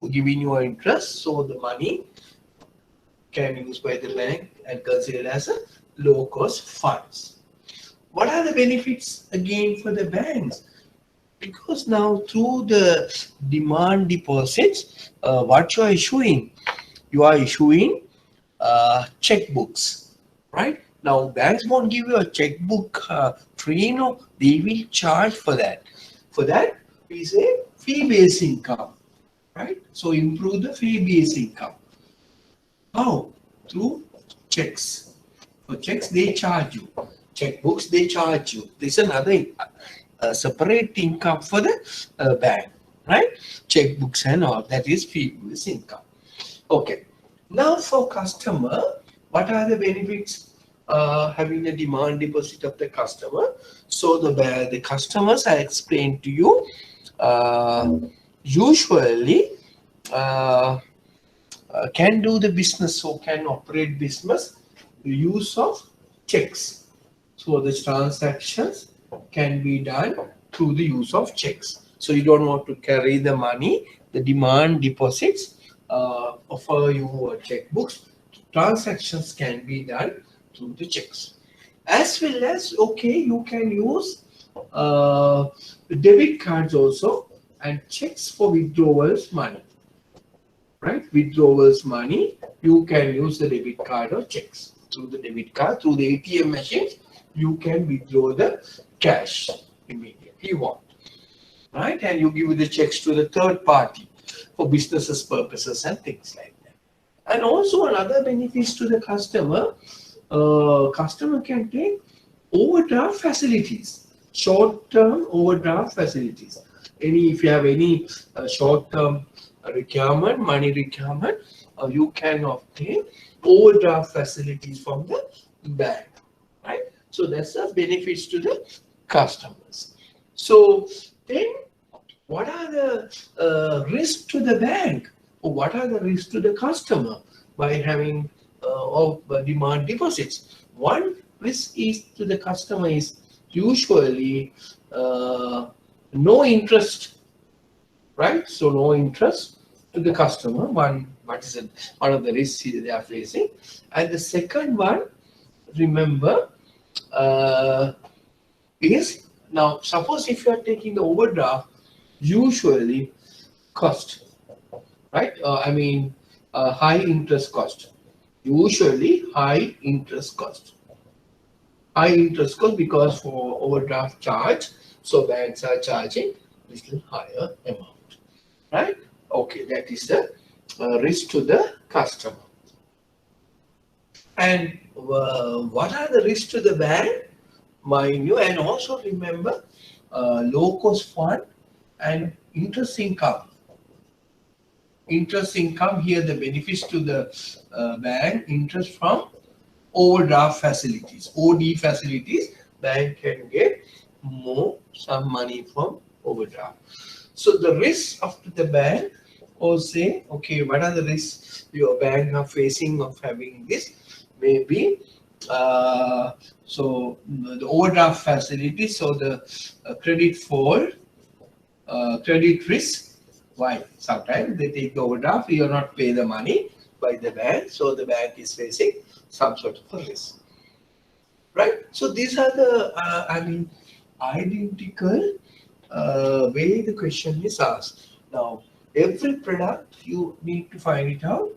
giving you interest, so the money can be used by the bank and considered as a low cost funds. What are the benefits again for the banks? Because now through the demand deposits, what you are issuing? You are issuing checkbooks, right? Now banks won't give you a checkbook free, no, they will charge for that. For that, we say fee-based income, right? So improve the fee-based income. How? Through checks. For checks, they charge you. Checkbooks, they charge you. This is another separate income for the bank, right? Checkbooks and all, that is fee-based income. Okay. Now for customer, what are the benefits having a demand deposit of the customer? So the customers I explained to you, usually can do the business, so can operate business the use of checks. So the transactions can be done through the use of checks. So you don't want to carry the money, the demand deposits offer you checkbooks. Transactions can be done through the checks. As well as, okay, you can use debit cards also and checks for withdrawals money. Right? Withdrawals money, you can use the debit card or checks. Through the debit card, through the ATM machines, you can withdraw the cash immediately you want. Right? And you give the checks to the third party for businesses purposes and things like that. And also another benefits to the customer, customer can take overdraft facilities, short-term overdraft facilities. If you have any short-term requirement, money requirement, you can obtain overdraft facilities from the bank, right? So that's the benefits to the customers. So then, what are the risks to the bank, or what are the risks to the customer by having demand deposits? One risk is to the customer is usually no interest, right? So no interest to the customer. One of the risks they are facing, and the second one, remember, is now suppose if you are taking the overdraft, usually cost, right? High interest cost. Usually high interest cost. High interest cost because for overdraft charge, so banks are charging little higher amount, right? Okay, that is the risk to the customer. And what are the risks to the bank? Mind you, and also remember, low cost fund and interest income. Interest income here, the benefits to the bank, interest from overdraft facilities, OD facilities, bank can get some money from overdraft. So the risks of the bank, or say, okay, what are the risks your bank are facing of having this? Maybe so the overdraft facility, so the credit fall, credit risk. Why? Sometimes they take the overdraft, you are not pay the money by the bank, so the bank is facing some sort of a risk, right? So these are the identical way the question is asked. Now, every product you need to find it out.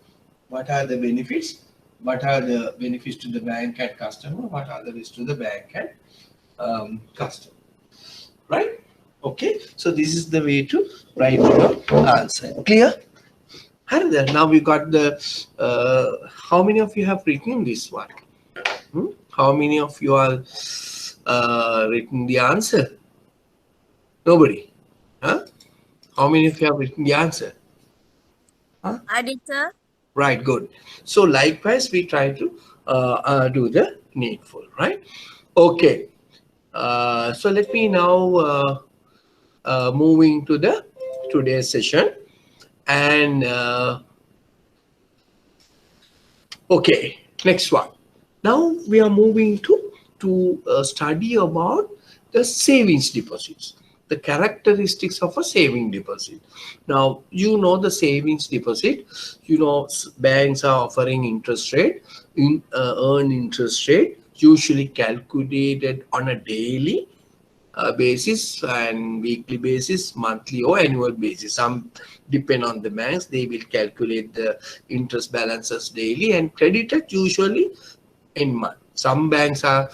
What are the benefits? What are the benefits to the bank and customer? What are the risks to the bank and customer? Right? Okay. So this is the way to write your answer. Clear? And then now we got the. How many of you have written this one? How many of you are written the answer? Nobody. Huh? How many of you have written the answer? Huh? I did, sir. Right, good. So likewise, we try to do the needful, right? Okay. So let me now moving to the today's session, and okay, next one. Now we are moving to study about the savings deposits. the characteristics of a saving deposit. Now, you know the savings deposit, you know banks are offering interest rate, earn interest rate, usually calculated on a daily basis and weekly basis, monthly or annual basis. Some depend on the banks, they will calculate the interest balances daily and credited usually in month. Some banks are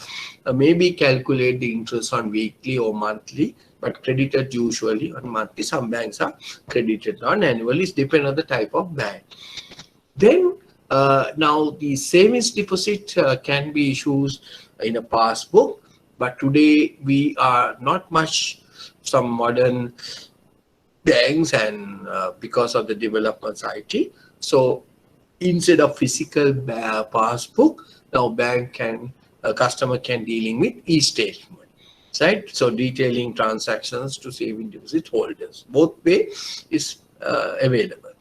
maybe calculate the interest on weekly or monthly, but credited usually on monthly. Some banks are credited on annually. It depends on the type of bank. Then now the savings deposit can be issued in a passbook, but today we are not much some modern banks and because of the developments IT. So instead of physical passbook, now bank can customer can dealing with e-statement, right? So detailing transactions to saving deposit holders. Both way is available.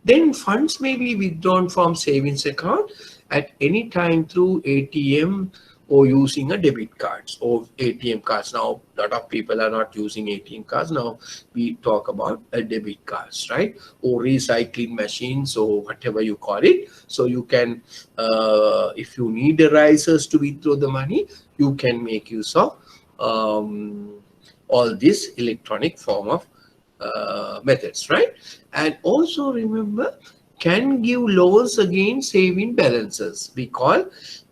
Then funds may be withdrawn from savings account at any time through ATM or using a debit cards or ATM cards. Now, a lot of people are not using ATM cards. Now, we talk about a debit cards, right? Or recycling machines or whatever you call it. So you can, if you need the risers to withdraw the money, you can make use of all this electronic form of methods, right? And also remember, can give loans against saving balances. We call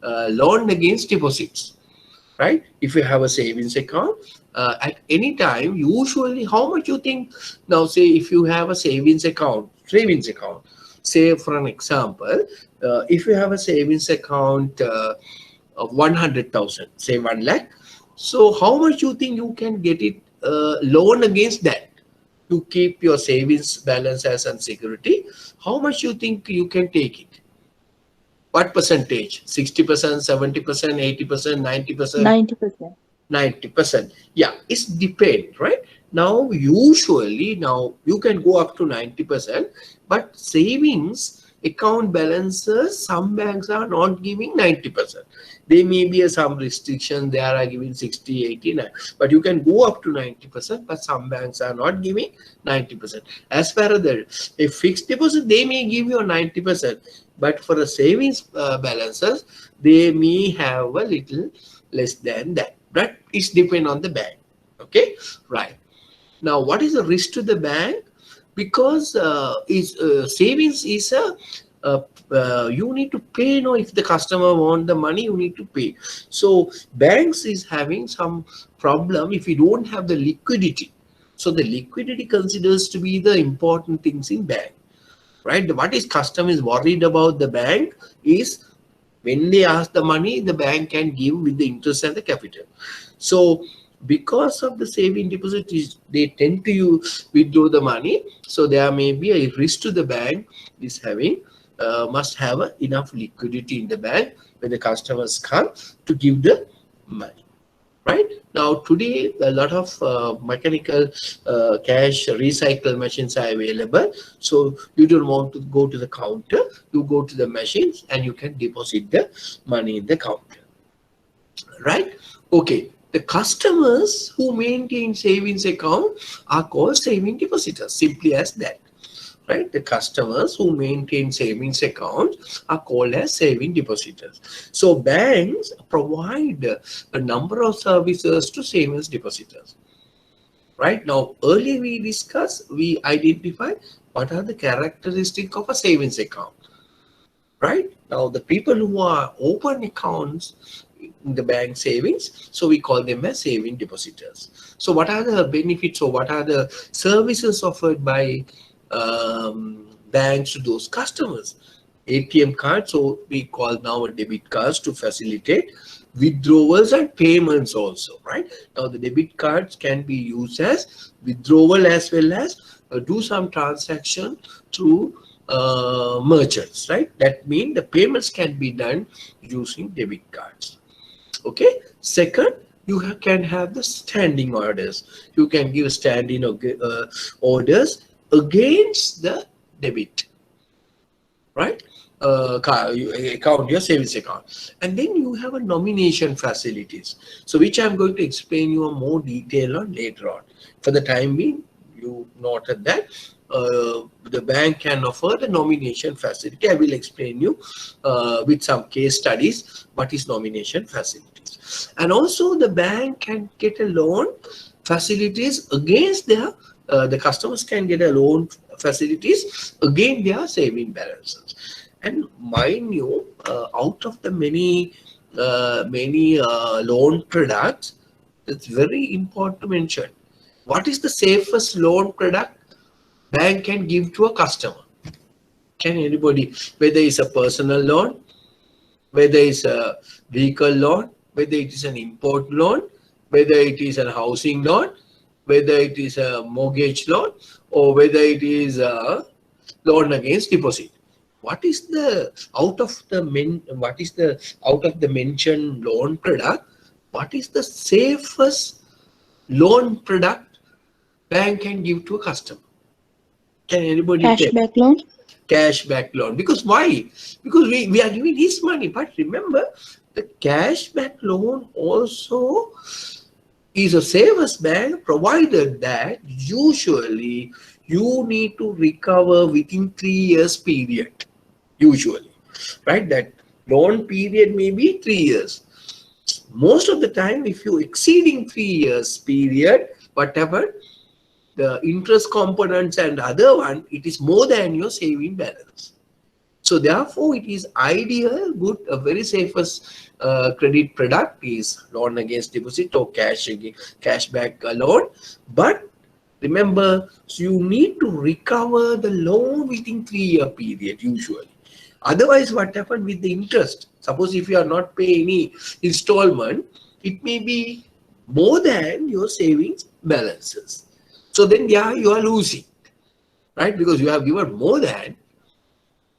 loan against deposits, right? If you have a savings account, at any time, usually how much you think? Now, say if you have a savings account, say for an example, if you have a savings account of 100,000, say 1 lakh, so how much you think you can get it loan against that? To keep your savings balance as a security, how much you think you can take it? What percentage? 60%, 70%, 80%, 90%? 90%. 90%. Yeah, it's depend, right? Now, usually, now you can go up to 90%, but savings account balances, some banks are not giving 90%. There may be some restriction, they are giving 60, 89, but you can go up to 90%, but some banks are not giving 90%. As far as a fixed deposit, they may give you 90%, but for the savings balances, they may have a little less than that. But it depends on the bank. Okay, right. Now, what is the risk to the bank? Because savings is you need to pay. No, if the customer want the money, you need to pay. So banks is having some problem if you don't have the liquidity. So the liquidity considers to be the important things in bank, right? What is customer is worried about the bank is when they ask the money, the bank can give with the interest and the capital. So because of the saving deposit, they tend to withdraw the money. So there may be a risk to the bank is having must have enough liquidity in the bank when the customers come to give the money. Right now, today a lot of mechanical cash recycle machines are available. So you don't want to go to the counter, you go to the machines and you can deposit the money in the counter. Right? Okay. The customers who maintain savings account are called saving depositors, simply as that. Right? The customers who maintain savings accounts are called as saving depositors. So banks provide a number of services to savings depositors. Right? Now, earlier we identified what are the characteristics of a savings account. Right? Now, the people who are open accounts in the bank savings, so we call them as saving depositors. So what are the benefits or what are the services offered by banks to those customers? ATM cards, so we call now a debit cards to facilitate withdrawals and payments also, right? Now the debit cards can be used as withdrawal as well as do some transaction through merchants, right? That means the payments can be done using debit cards. Okay. Second, you can have the standing orders. You can give standing orders against the debit, right? account, your savings account. And then you have a nomination facilities. So which I'm going to explain you a more detail on later on. For the time being, you noted that the bank can offer the nomination facility. I will explain you with some case studies what is nomination facilities. And also the bank can get a loan facilities against their the customers can get a loan facilities against their saving balances. And mind you, out of the many loan products, it's very important to mention what is the safest loan product bank can give to a customer. Can anybody, whether it's a personal loan, whether it's a vehicle loan, whether it is an import loan, whether it is a housing loan, whether it is a mortgage loan, or whether it is a loan against deposit. What is the out of the mentioned loan product? What is the safest loan product bank can give to a customer? Can anybody tell? Cashback loan. Cashback loan. Because why? Because we are giving his money. But remember, the cashback loan also is a savers bank, provided that usually you need to recover within 3 years period. Usually, right? That loan period may be 3 years. Most of the time, if you exceeding 3 years period, whatever the interest components and other one, it is more than your saving balance. So therefore, it is ideal, good, a very safest credit product is loan against deposit or cashback loan. But remember, so you need to recover the loan within 3 year period usually. Otherwise, what happens with the interest? Suppose if you are not paying any installment, it may be more than your savings balances. So then, yeah, you are losing, right? Because you have given more than,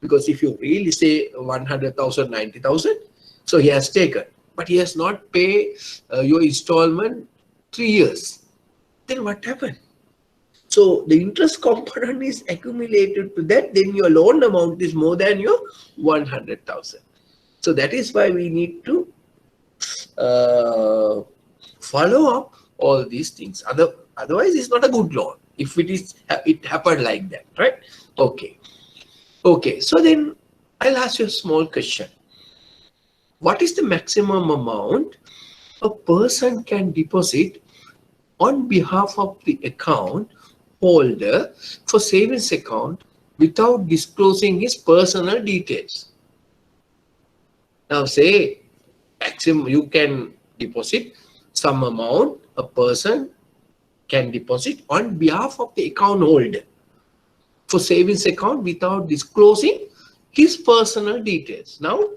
because if you really say 100,000, 90,000, so he has taken, but he has not paid your installment 3 years. Then what happened? So the interest component is accumulated to that, then your loan amount is more than your 100,000. So that is why we need to follow up all these things. Otherwise, it's not a good loan. If it happened like that, right? Okay. Okay. So then I'll ask you a small question. What is the maximum amount a person can deposit on behalf of the account holder for savings account without disclosing his personal details? Now say maximum you can deposit some amount a person can deposit on behalf of the account holder for savings account without disclosing his personal details. Now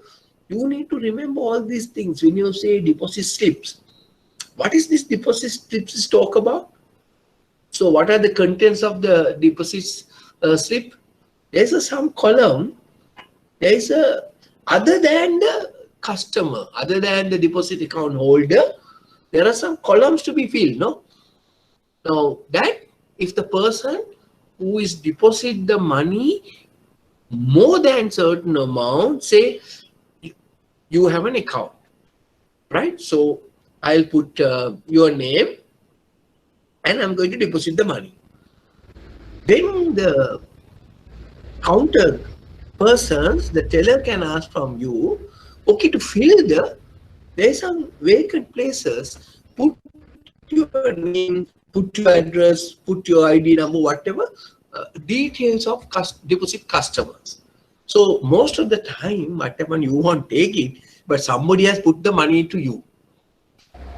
you need to remember all these things when you say deposit slips. What is this deposit slips talk about? So what are the contents of the deposit slip? There is some column. There is other than the customer, other than the deposit account holder, there are some columns to be filled. No. Now that if the person who is deposit the money more than certain amount, say you have an account, right? So I'll put your name and I'm going to deposit the money. Then the counter persons, the teller can ask from you, okay, to fill there's some vacant places, put your name, put your address, put your ID number, whatever, details of deposit customers. So most of the time, whatever you want, take it, but somebody has put the money to you,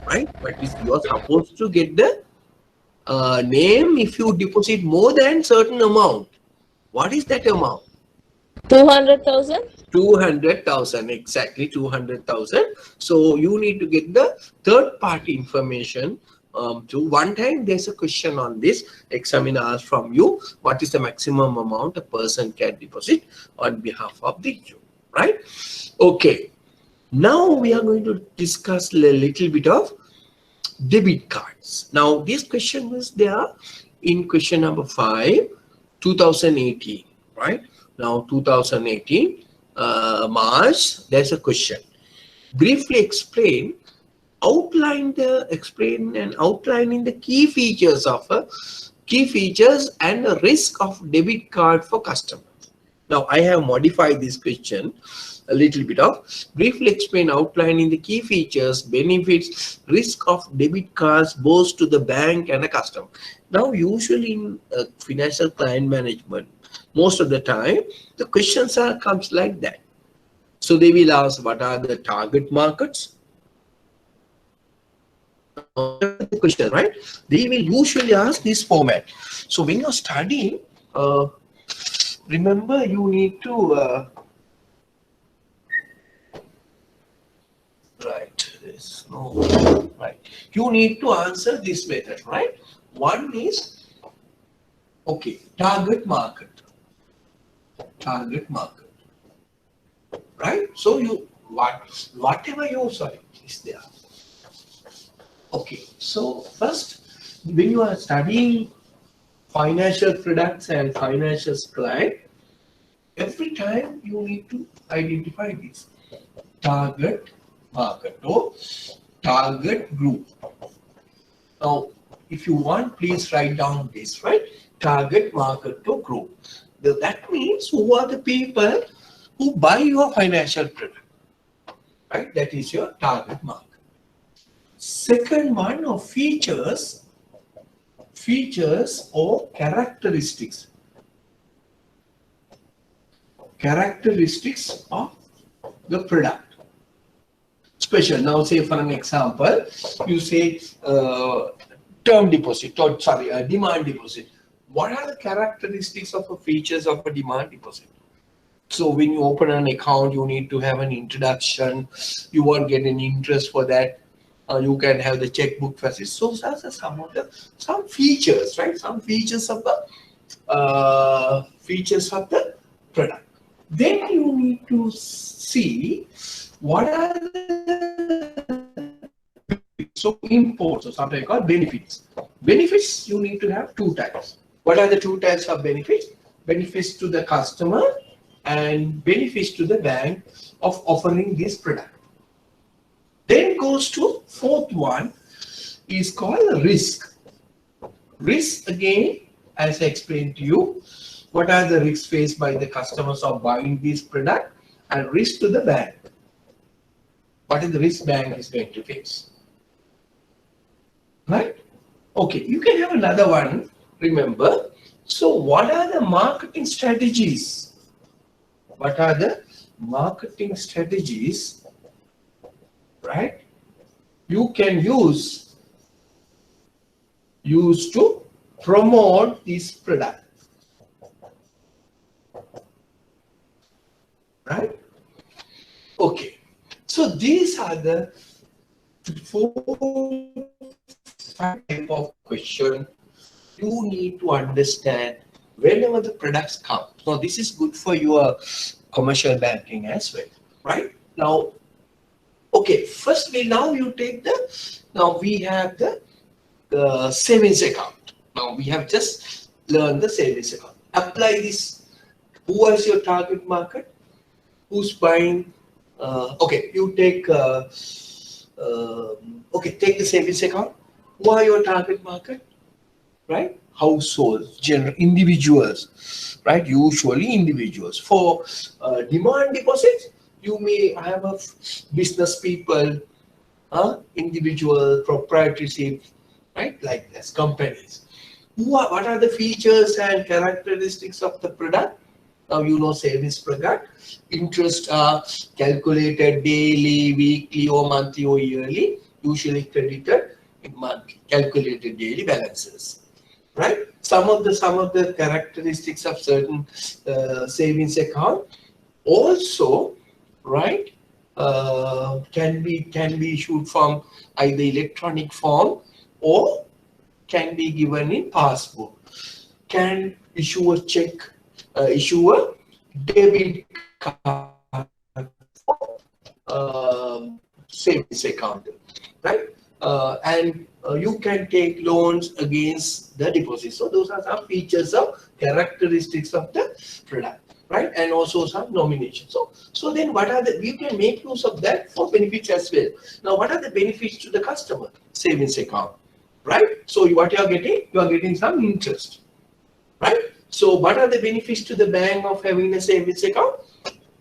right? But you are supposed to get the name if you deposit more than certain amount. What is that amount? 200,000. 200,000, exactly 200,000. So you need to get the third party information. To one time there's a question on this. Examiner asks from you, what is the maximum amount a person can deposit on behalf of the you, right? Okay. Now we are going to discuss a little bit of debit cards. Now this question was there in question number 5, 2018, right? Now 2018, March, there's a question. Briefly outlining the key features and the risk of debit card for customers. Now I have modified this question a little bit of briefly explain outlining the key features, benefits, risk of debit cards both to the bank and the customer. Now usually in financial client management, most of the time the questions comes like that. So they will ask what are the target markets. The question, right? They will usually ask this format. So when you're studying, remember you need to you need to answer this method, right? One is target market, right? So you whatever you is there. Okay, so first when you are studying financial products and financial client, every time you need to identify this target market or target group. Now, if you want, please write down this, right? Target market or group. That means who are the people who buy your financial product, right? That is your target market. Second one of features or characteristics of the product. Special. Now say for an example, you say term deposit or demand deposit. What are the characteristics of the features of a demand deposit? So when you open an account, you need to have an introduction. You won't get any interest for that. You can have the checkbook facility. So those are some features, right? Some features of the product. Then you need to see what are the imports, or something called benefits. Benefits you need to have two types. What are the two types of benefits? Benefits to the customer and benefits to the bank of offering this product. Then goes to fourth one is called risk. Risk again, as I explained to you, what are the risks faced by the customers of buying this product, and risk to the bank. What is the risk bank is going to face? Right? Okay, you can have another one, remember. So what are the marketing strategies? What are the marketing strategies, right? You can use to promote this product, right? Okay, so these are the 4 type of question you need to understand whenever the products come. So this is good for your commercial banking as well, right? Now, okay, first we have the savings account. Now we have just learned the savings account. Apply this. Who is your target market? Who's buying? Okay, you take take the savings account. Who are your target market? Right? Households, general individuals, right? Usually individuals. For demand deposits, you may have a business people, individual, proprietorship, right? Like this, companies. What are the features and characteristics of the product? Now you know savings product. Interest are calculated daily, weekly, or monthly, or yearly. Usually credited in monthly, calculated daily balances. Right? Some of the characteristics of certain savings account also, right, can be issued from either electronic form or can be given in passbook. Can issue a check, issue a debit card savings account, right? And you can take loans against the deposit. So those are some features of characteristics of the product. right? And also some nomination. So then what are the, you can make use of that for benefits as well. Now, what are the benefits to the customer? Savings account, right? So what you are getting? You are getting some interest, right? So what are the benefits to the bank of having a savings account?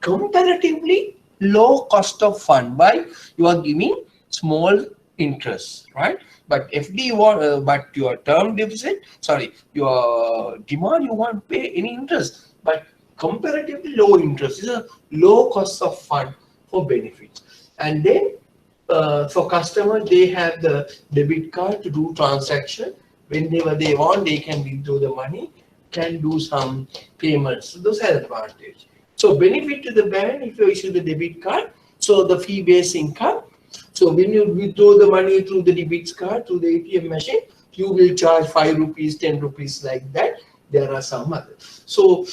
Comparatively low cost of fund. Why? You are giving small interest, right? But FD you want, but your term deposit, sorry, your demand you won't pay any interest, but comparatively low interest is a low cost of fund for benefits. And then for customer, they have the debit card to do transaction whenever they want. They can withdraw the money, can do some payments. So those are the advantage. So benefit to the bank if you issue the debit card. So the fee-based income. So when you withdraw the money through the debit card, through the ATM machine, you will charge 5 rupees, 10 rupees like that. There are some others. So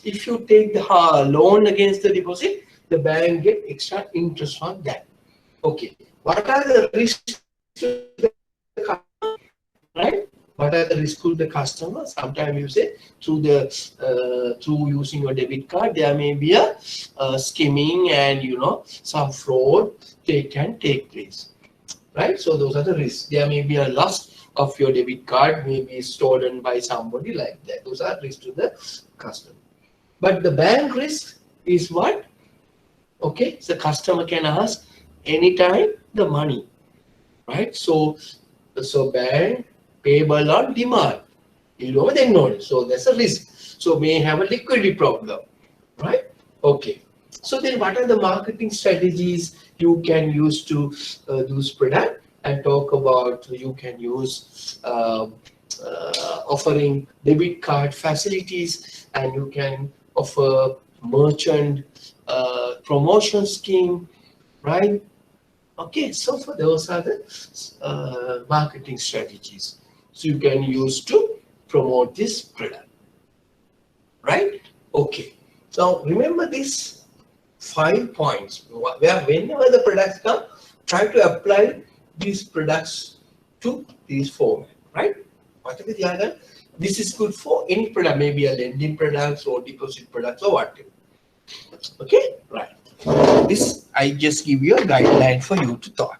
if you take the loan against the deposit, the bank get extra interest on that. Okay. What are the risks to the customer? Right? What are the risks to the customer? Sometimes you say through using your debit card, there may be a skimming and some fraud can take place. Right? So those are the risks. There may be a loss of your debit card, may be stolen by somebody like that. Those are risks to the customer. But the bank risk is what? Okay, the customer can ask anytime the money, right? So bank payable on demand, then no. So that's a risk. So may have a liquidity problem, right? Okay. So then what are the marketing strategies you can use to do this product? And talk about you can use offering debit card facilities, and you can offer merchant promotion scheme, right? Okay, so for those are the marketing strategies. So you can use to promote this product, right? Okay. So remember these 5 points where whenever the products come, try to apply these products to these format, right? Whatever the other, this is good for any product, maybe a lending products or deposit products or whatever. Okay, right. This I just give you a guideline for you to thought.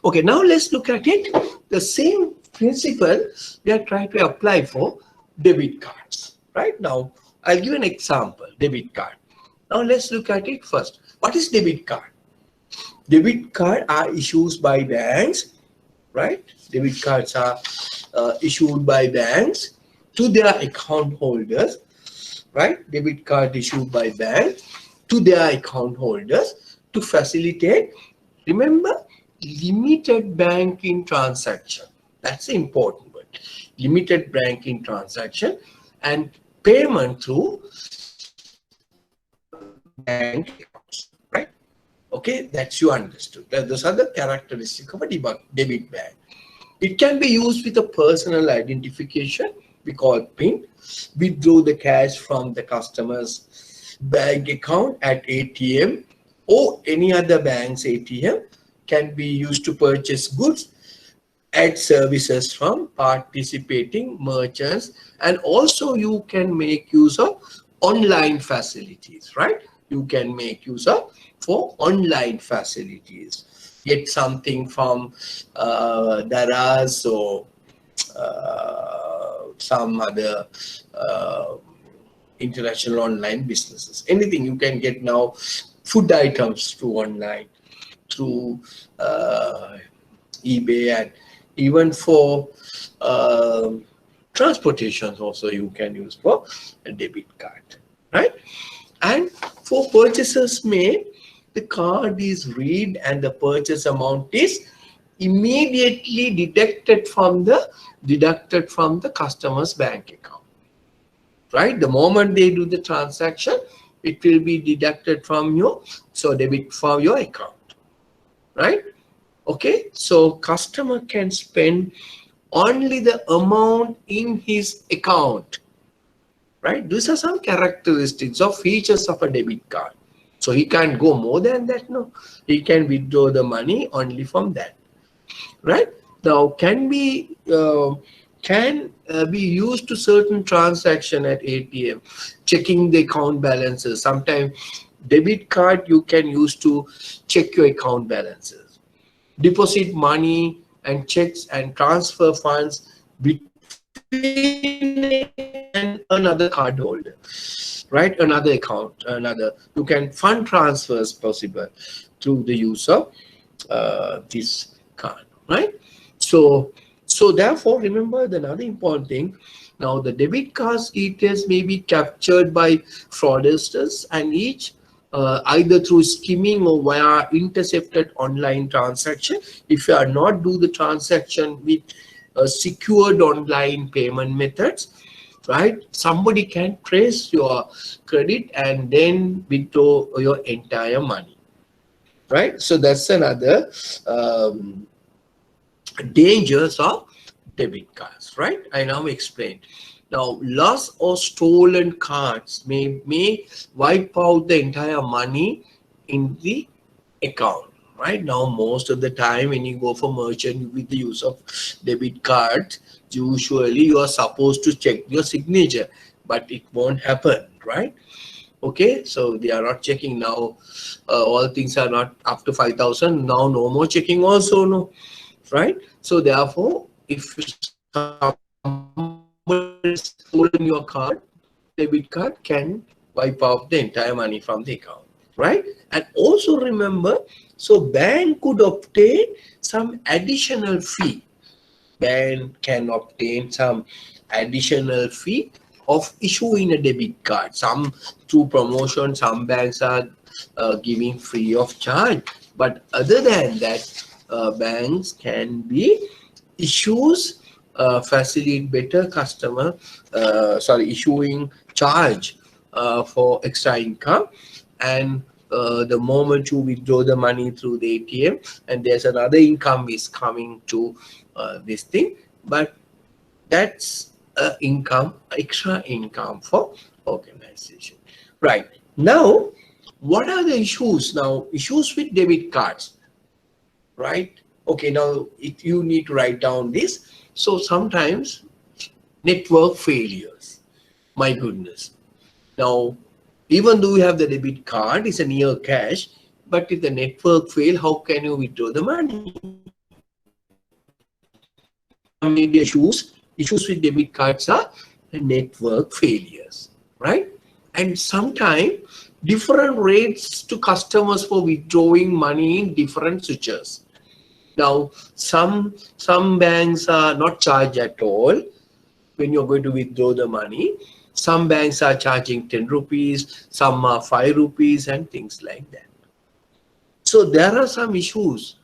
Okay, now let's look at it. The same principle we are trying to apply for debit cards. Right now, I'll give an example, debit card. Now let's look at it first. What is debit card? Debit card are issued by banks, right? Debit cards are issued by banks to their account holders, right? Debit card issued by banks to their account holders to facilitate, remember, limited banking transaction. That's the important word. Limited banking transaction and payment through bank accounts, right? Okay, that's you understood. Those are the characteristics of a debit bank. It can be used with a personal identification, we call PIN, withdraw the cash from the customer's bank account at ATM or any other bank's ATM, can be used to purchase goods and services from participating merchants, and also you can make use of online facilities, right? You can make use of for online facilities. Get something from Daraz or some other international online businesses. Anything you can get now, food items through online, through eBay, and even for transportations also you can use for a debit card, right? And for purchases made, the card is read and the purchase amount is immediately deducted from the customer's bank account, right? The moment they do the transaction, it will be deducted from your debit from your account, right? Okay, so customer can spend only the amount in his account, right? These are some characteristics or features of a debit card. So he can't go more than that, no. He can withdraw the money only from that, right? Now, can can be used to certain transaction at ATM, checking the account balances. Sometimes debit card you can use to check your account balances, deposit money and checks and transfer funds between and another card holder, right? Another account, another. You can fund transfers possible through the use of this card, right? So, so therefore, remember the another important thing. Now, the debit card's details may be captured by fraudsters and each either through skimming or via intercepted online transaction. If you are not do the transaction with secured online payment methods, right? Somebody can trace your credit and then withdraw your entire money, right? So that's another dangers of debit cards, right? I now explain. Now, lost or stolen cards may wipe out the entire money in the account, right? Now, most of the time when you go for merchant with the use of debit cards, usually you are supposed to check your signature, but it won't happen, right? Okay, so they are not checking now. All things are not up to 5,000 now. No more checking also, no, right? So therefore, if somebody has stolen your card, debit card can wipe off the entire money from the account, right? And also remember, so bank could obtain some additional fee. Bank can obtain some additional fee of issuing a debit card. Some through promotion, some banks are giving free of charge. But other than that, banks can be issues facilitate better customer, issuing charge for extra income. And the moment you withdraw the money through the ATM and there's another income is coming to this thing, but that's income, extra income for organization. Right. Now, what are the issues? Now, issues with debit cards, right? Okay, now if you need to write down this. So sometimes network failures. My goodness. Now, even though you have the debit card, it's a near cash, but if the network fail, how can you withdraw the money? Some maybe issues with debit cards are network failures, right? And sometimes different rates to customers for withdrawing money in different switches. Now, some banks are not charged at all when you're going to withdraw the money. Some banks are charging 10 rupees, some are 5 rupees and things like that. So there are some issues.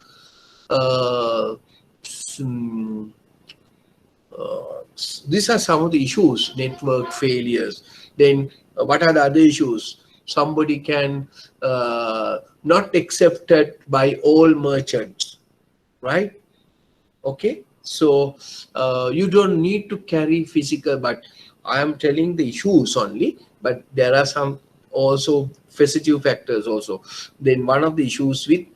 These are some of the issues, network failures. Then what are the other issues? Somebody can not accepted by all merchants, right? Okay, so you don't need to carry physical, but I am telling the issues only, but there are some also positive factors also. Then one of the issues with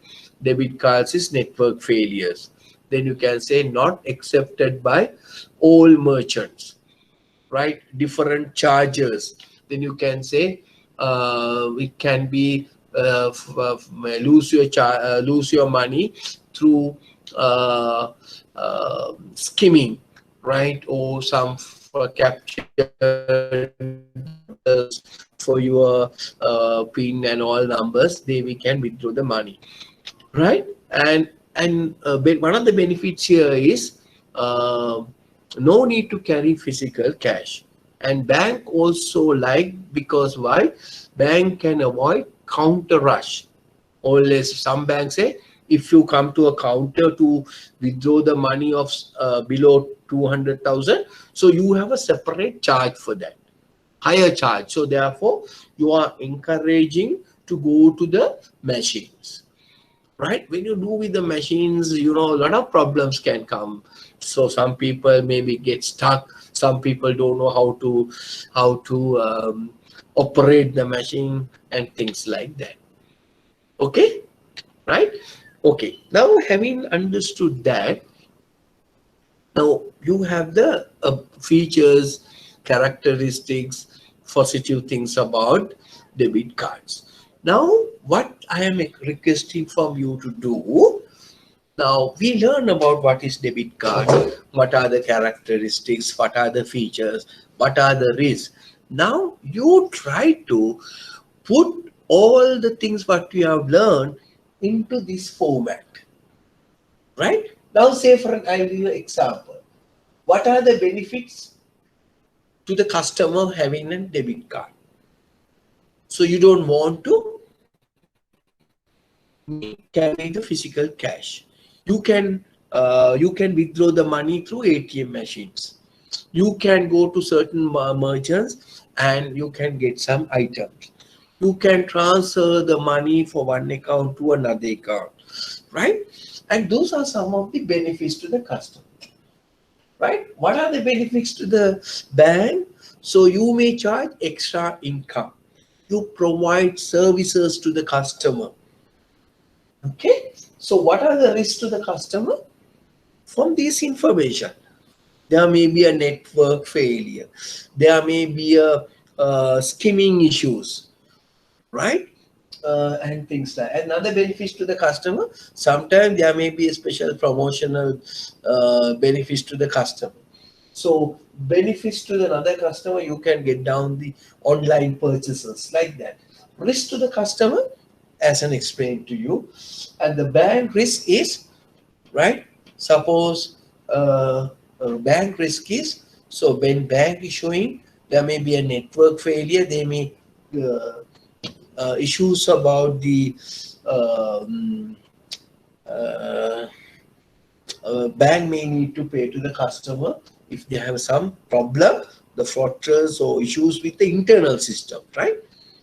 debit cards is network failures. Then you can say not accepted by all merchants, right? Different charges. Then you can say it can be lose your money through skimming, right? Or some capture for your PIN and all numbers, we can withdraw the money, right? And one of the benefits here is no need to carry physical cash. And bank also like, because why? Bank can avoid counter rush. Always some banks say, if you come to a counter to withdraw the money of below 200,000, so you have a separate charge for that, higher charge. So therefore, you are encouraging to go to the machines, right? When you do with the machines, you know, a lot of problems can come. So some people maybe get stuck. Some people don't know how to operate the machine and things like that. Okay, right? Okay, now having understood that, Now you have the features, characteristics, positive things about debit cards. Now what I am requesting from you to do, now we learn about what is debit card, what are the characteristics, what are the features, what are the risks. Now you try to put all the things what you have learned into this format, right? Now say for an, I'll give you an example. What are the benefits to the customer having a debit card? So you don't want to carry the physical cash. You can withdraw the money through ATM machines. You can go to certain merchants and you can get some items. You can transfer the money from one account to another account, right? And those are some of the benefits to the customer, right? What are the benefits to the bank? So you may charge extra income. You provide services to the customer. Okay. So what are the risks to the customer from this information? There may be a network failure. There may be a skimming issues, right? And things like another benefits to the customer. Sometimes there may be a special promotional benefits to the customer. So benefits to another customer, you can get down the online purchases like that. Risk to the customer, as I explained to you, and the bank risk is, right? Suppose bank risk is, so when bank is showing there may be a network failure, they may uh, issues about the um, uh, bank may need to pay to the customer if they have some problem, the fraudsters or issues with the internal system, right?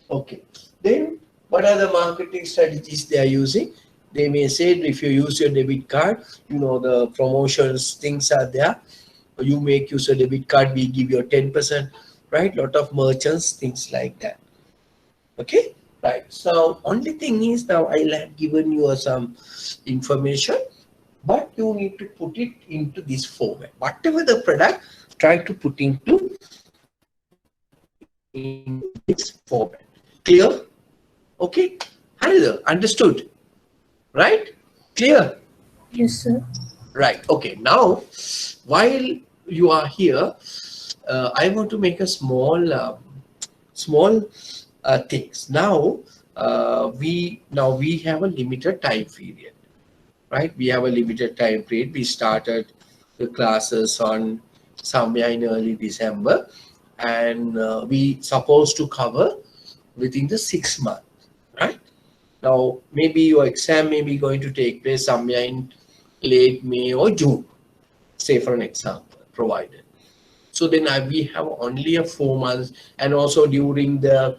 Okay. Then what are the marketing strategies they are using? They may say if you use your debit card, you know, the promotions, things are there. You make use of debit card, we give you a 10%, right? Lot of merchants, things like that. Okay, right. So only thing is now I'll have given you some information, but you need to put it into this format. Whatever the product, try to put into this format. Clear? Okay. Hello, understood? Right? Clear? Yes, sir. Right. Okay. Now, while you are here, I want to make a small things. Now, we have a limited time period, right? We have a limited time period. We started the classes on somewhere in early December, and we supposed to cover within the 6 months, right? Now, maybe your exam may be going to take place somewhere in late May or June, say for an example, provided. So then we have only a 4 months, and also during the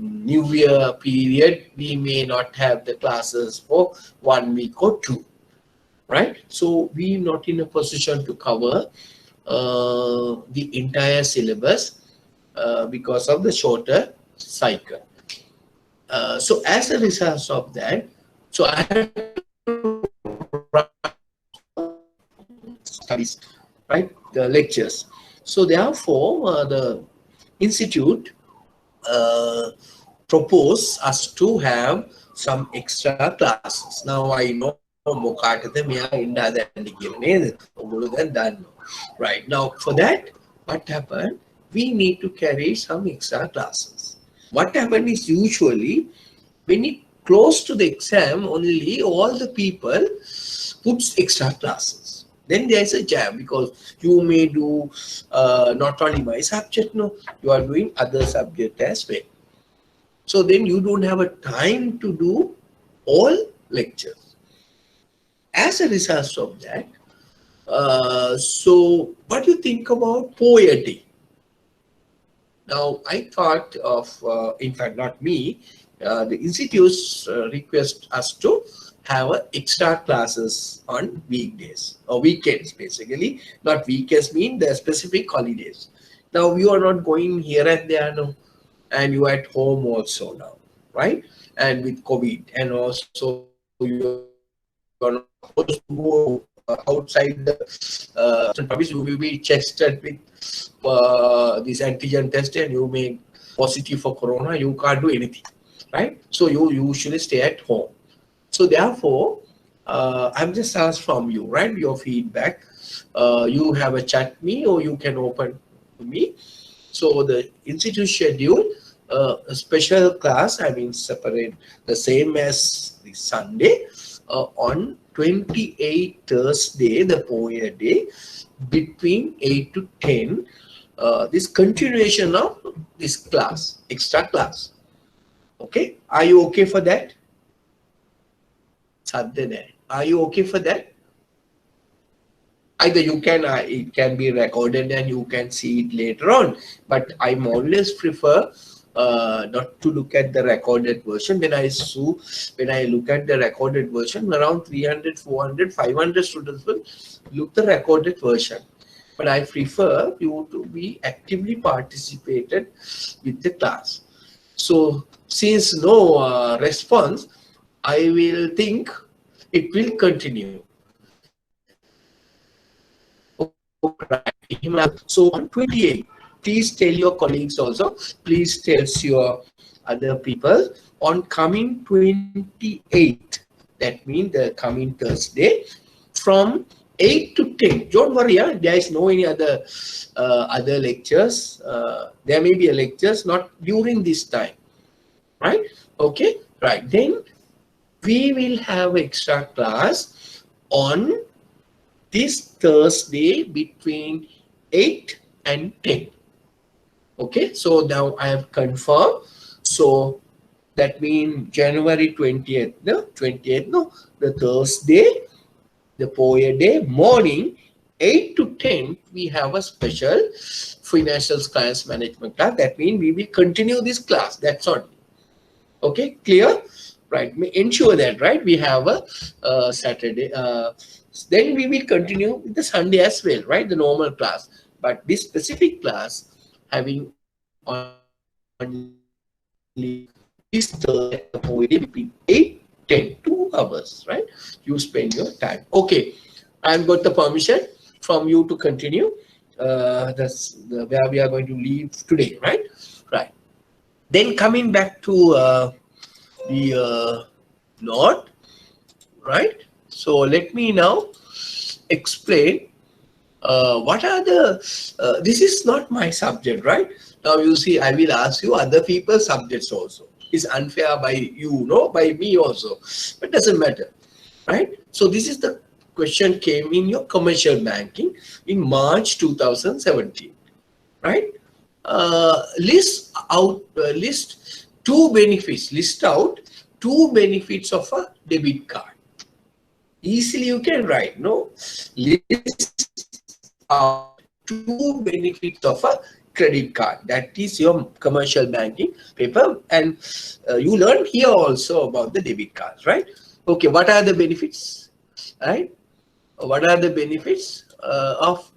New Year period, we may not have the classes for 1 week or two, right? So we not in a position to cover the entire syllabus because of the shorter cycle. So as a result of that, so I had studies, right? The lectures. So therefore, the institute uh, propose us to have some extra classes. Now I know මොකාටද මෙයා ඉන්න හදන්නේ කියලා නේද? ඔගොල්ලෝ දැන් දන්නවා. Right. Now for that, what happened? We need to carry some extra classes. What happened is usually when it close to the exam, only all the people puts extra classes. Then there is a jam because you may do not only my subject, no, you are doing other subject as well. So then you don't have a time to do all lectures. As a result of that, so what do you think about poetry? Now I thought of, in fact, not me, the institutes request us to have extra classes on weekdays or weekends, basically. Not weekends mean the specific holidays. Now you are not going here and there, no, and you are at home also now, right? And with COVID, and also you are not supposed to go outside the office, you will be tested with this antigen test and you may positive for corona, you can't do anything, right? So you usually stay at home. So therefore, I'm just asked from you, right? Your feedback. You have a chat me or you can open to me. So the institute schedule a special class, I mean separate the same as the Sunday on 28 Thursday, the Poya day, between 8 to 10. This continuation of this class, extra class. Okay, are you okay for that? Are you okay for that? Either you can, it can be recorded and you can see it later on. But I'm always prefer not to look at the recorded version. When I look at the recorded version, around 300, 400, 500 students will look the recorded version. But I prefer you to be actively participated with the class. So since no response, I will think it will continue. So on 28, please tell your colleagues also, please tell your other people on coming 28, that means the coming Thursday, from 8 to 10. Don't worry, there is no any other other lectures. There may be a lectures, not during this time, right? Okay, right. Then we will have extra class on this Thursday between 8 and 10. Okay, so now I have confirmed. So that means January 20th, the Thursday, the Poya day, morning, 8 to 10, we have a special financial clients management class. That means we will continue this class. That's all. Okay, clear? Right, ensure that, right? We have a Saturday. Then we will continue with the Sunday as well, right? The normal class. But this specific class having only this Thursday between 8, 10, 2 hours, right? You spend your time. Okay, I've got the permission from you to continue. That's where we are going to leave today, right? Right. Then coming back to the note, right? So let me now explain what are the, this is not my subject, right? Now you see, I will ask you other people's subjects also. It's unfair by you, no, by me also, but doesn't matter, right? So this is the question came in your commercial banking in March 2017, right? List out two benefits. List out two benefits of a debit card. Easily you can write, no? List out two benefits of a credit card. That is your commercial banking paper, and you learned here also about the debit cards, right? Okay, what are the benefits, right? What are the benefits of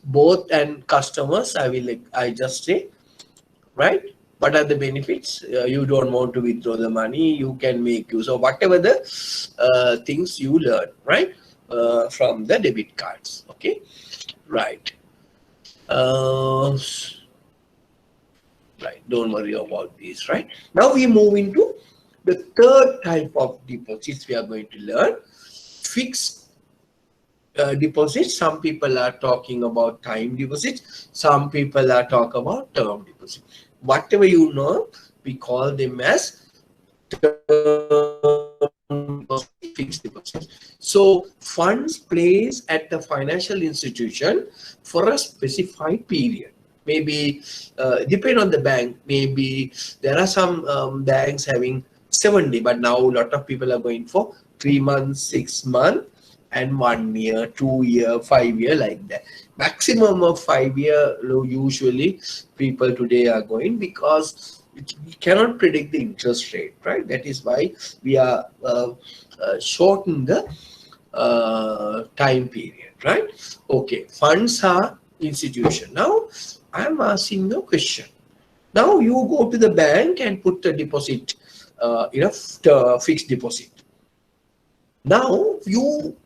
both and customers? I just say, right? What are the benefits? You don't want to withdraw the money, you can make use of whatever the things you learn, right? From the debit cards. Okay, right. Right, don't worry about this, right? Now we move into the third type of deposits we are going to learn. Fixed deposits. Some people are talking about time deposits. Some people are talking about term deposits. Whatever you know, we call them as fixed deposits. So funds placed at the financial institution for a specified period. Maybe depend on the bank. Maybe there are some banks having 7 days, but now a lot of people are going for 3 months, 6 months, and 1 year, 2 year, 5 year, like that. Maximum of 5 year usually people today are going, because we cannot predict the interest rate, right? That is why we are shorten the time period, right? Okay, funds are institution. Now I'm asking you a question. Now you go to the bank and put a deposit in a fixed deposit. Now you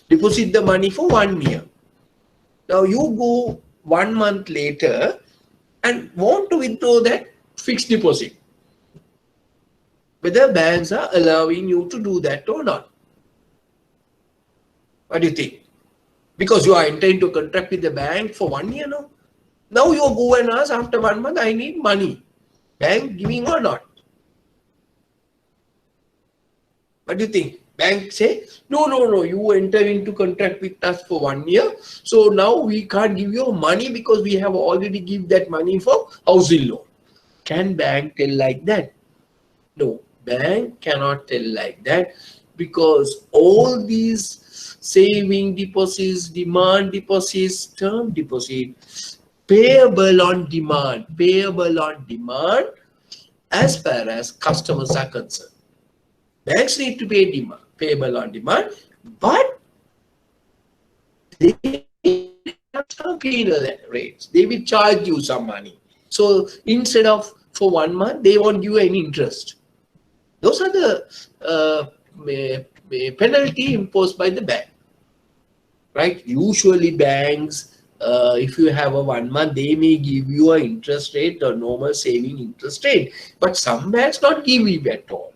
deposit the money for 1 year. Now you go 1 month later and want to withdraw that fixed deposit. Whether banks are allowing you to do that or not. What do you think? Because you are entering to contract with the bank for 1 year now. Now you go and ask after 1 month, I need money. Bank giving or not? What do you think? Bank say, no, no, no, you enter into contract with us for 1 year. So now we can't give you money because we have already give that money for housing loan. Can bank tell like that? No, bank cannot tell like that because all these saving deposits, demand deposits, term deposit, payable on demand as far as customers are concerned. Banks need to pay demand, payable on demand, but they have some penal rates. They will charge you some money. So instead of for 1 month, they won't give you any interest. Those are the penalty imposed by the bank, right? Usually banks, if you have a 1 month, they may give you an interest rate or normal saving interest rate, but some banks not give you at all,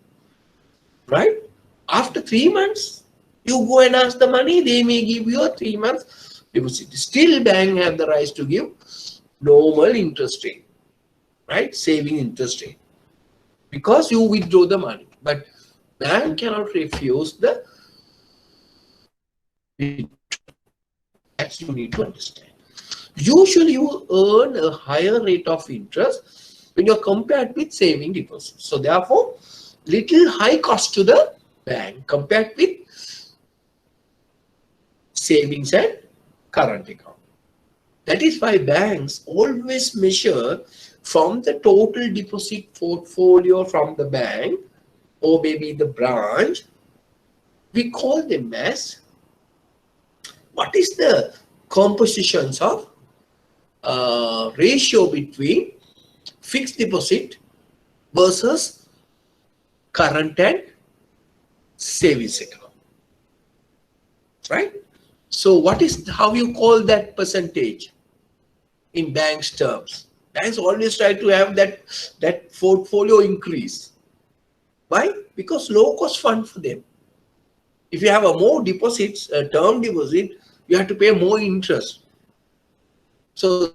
right? After 3 months, you go and ask the money, they may give you a 3 months deposit. Still bank have the right to give normal interest rate, right? Saving interest rate. Because you withdraw the money, but bank cannot refuse the that you need to understand. Usually you earn a higher rate of interest when you're compared with saving deposits. So therefore, little high cost to the bank compared with savings and current account. That is why banks always measure from the total deposit portfolio from the bank or maybe the branch. We call them as what is the compositions of ratio between fixed deposit versus current and savings account, right? So what is how you call that percentage in banks terms? Banks always try to have that portfolio increase. Why? Because low cost fund for them. If you have a more deposits, a term deposit, you have to pay more interest. So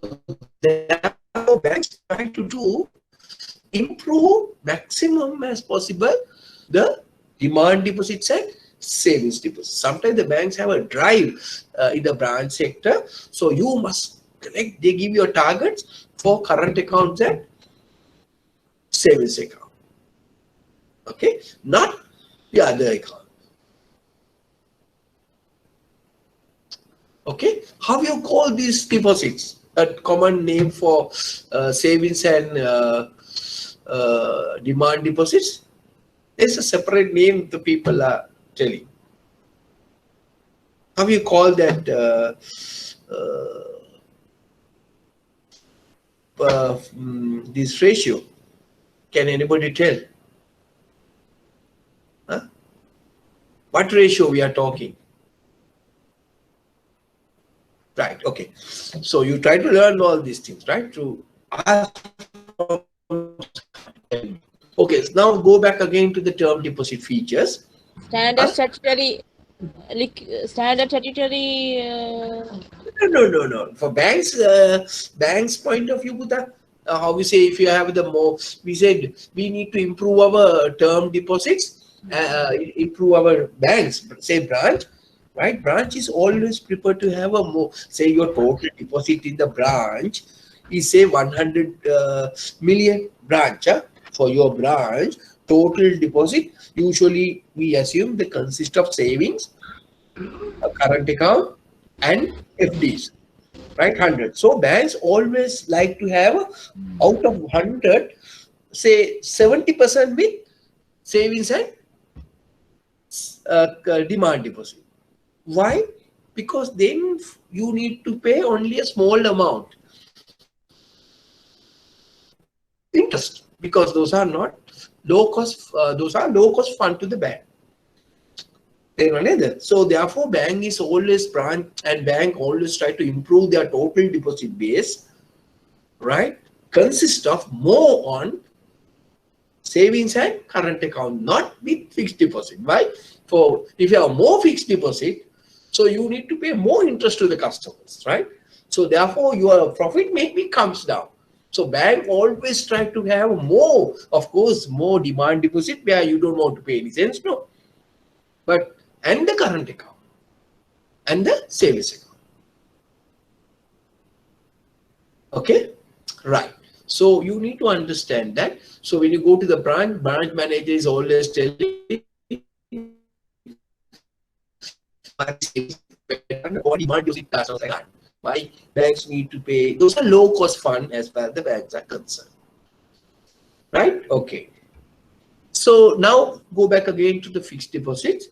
therefore, banks try to do improve maximum as possible the demand deposits and savings deposits. Sometimes the banks have a drive in the branch sector, so you must collect. They give you targets for current accounts and savings account. Okay, not the other account. Okay, how you call these deposits? A common name for savings and demand deposits. There's a separate name the people are telling. How you call that this ratio? Can anybody tell? Huh? What ratio we are talking? Right, okay. So you try to learn all these things, right? To ask. Okay, so now go back again to the term deposit features. Standard statutory, standard statutory. No. For banks point of view, Buddha, how we say if you have the more, we said we need to improve our term deposits, improve our banks, say branch, right? Branch is always prepared to have a more, say your total deposit in the branch is say 100 million branch, for your branch, total deposit, usually we assume they consist of savings, a current account and FDs, right? 100. So banks always like to have out of 100, say 70% with savings and demand deposit. Why? Because then you need to pay only a small amount interest, because those are not low cost. Those are low cost fund to the bank. So therefore, bank is always branch and bank always try to improve their total deposit base, right? Consist of more on savings and current account, not with fixed deposit. Why? For if you have more fixed deposit, so you need to pay more interest to the customers, right? So therefore, your profit maybe comes down. So bank always try to have more, of course, more demand deposit where you don't want to pay any cents, no. But and the current account and the savings account. Okay, right. So you need to understand that. So when you go to the branch manager is always telling my savings or demand deposit customers I can't. Why banks need to pay? Those are low cost fund as far as the banks are concerned. Right? Okay. So now go back again to the fixed deposits.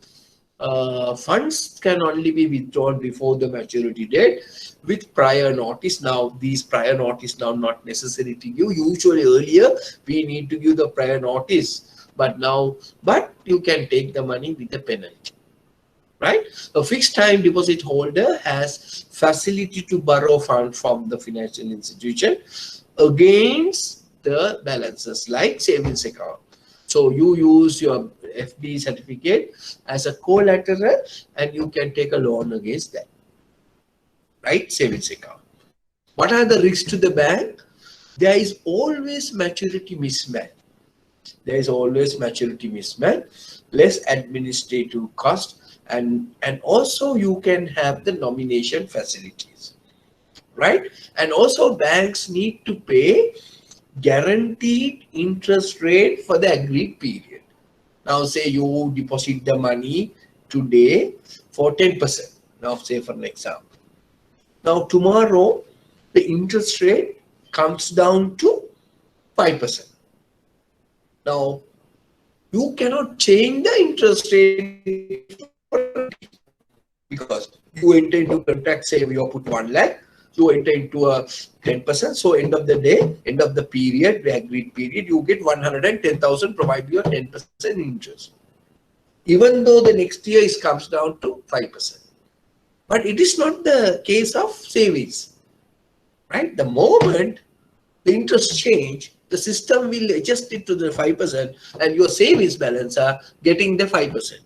Funds can only be withdrawn before the maturity date with prior notice. Now, these prior notice now not necessary to give. Usually earlier we need to give the prior notice, but now, you can take the money with a penalty. Right? A fixed time deposit holder has facility to borrow funds from the financial institution against the balances like savings account. So you use your FD certificate as a collateral and you can take a loan against that. Right? Savings account. What are the risks to the bank? There is always maturity mismatch. There is always maturity mismatch, less administrative cost, and also you can have the nomination facilities. Right? And also banks need to pay guaranteed interest rate for the agreed period. Now say you deposit the money today for 10%. Now say for an example. Now tomorrow the interest rate comes down to 5%. Now you cannot change the interest rate because you enter into contract, say you put 1 lakh, you enter into a 10%. So end of the day, end of the period, the agreed period, you get 110,000 provided your 10% interest. Even though the next year it comes down to 5%. But it is not the case of savings. Right? The moment the interest change, the system will adjust it to the 5% and your savings balance are getting the 5%.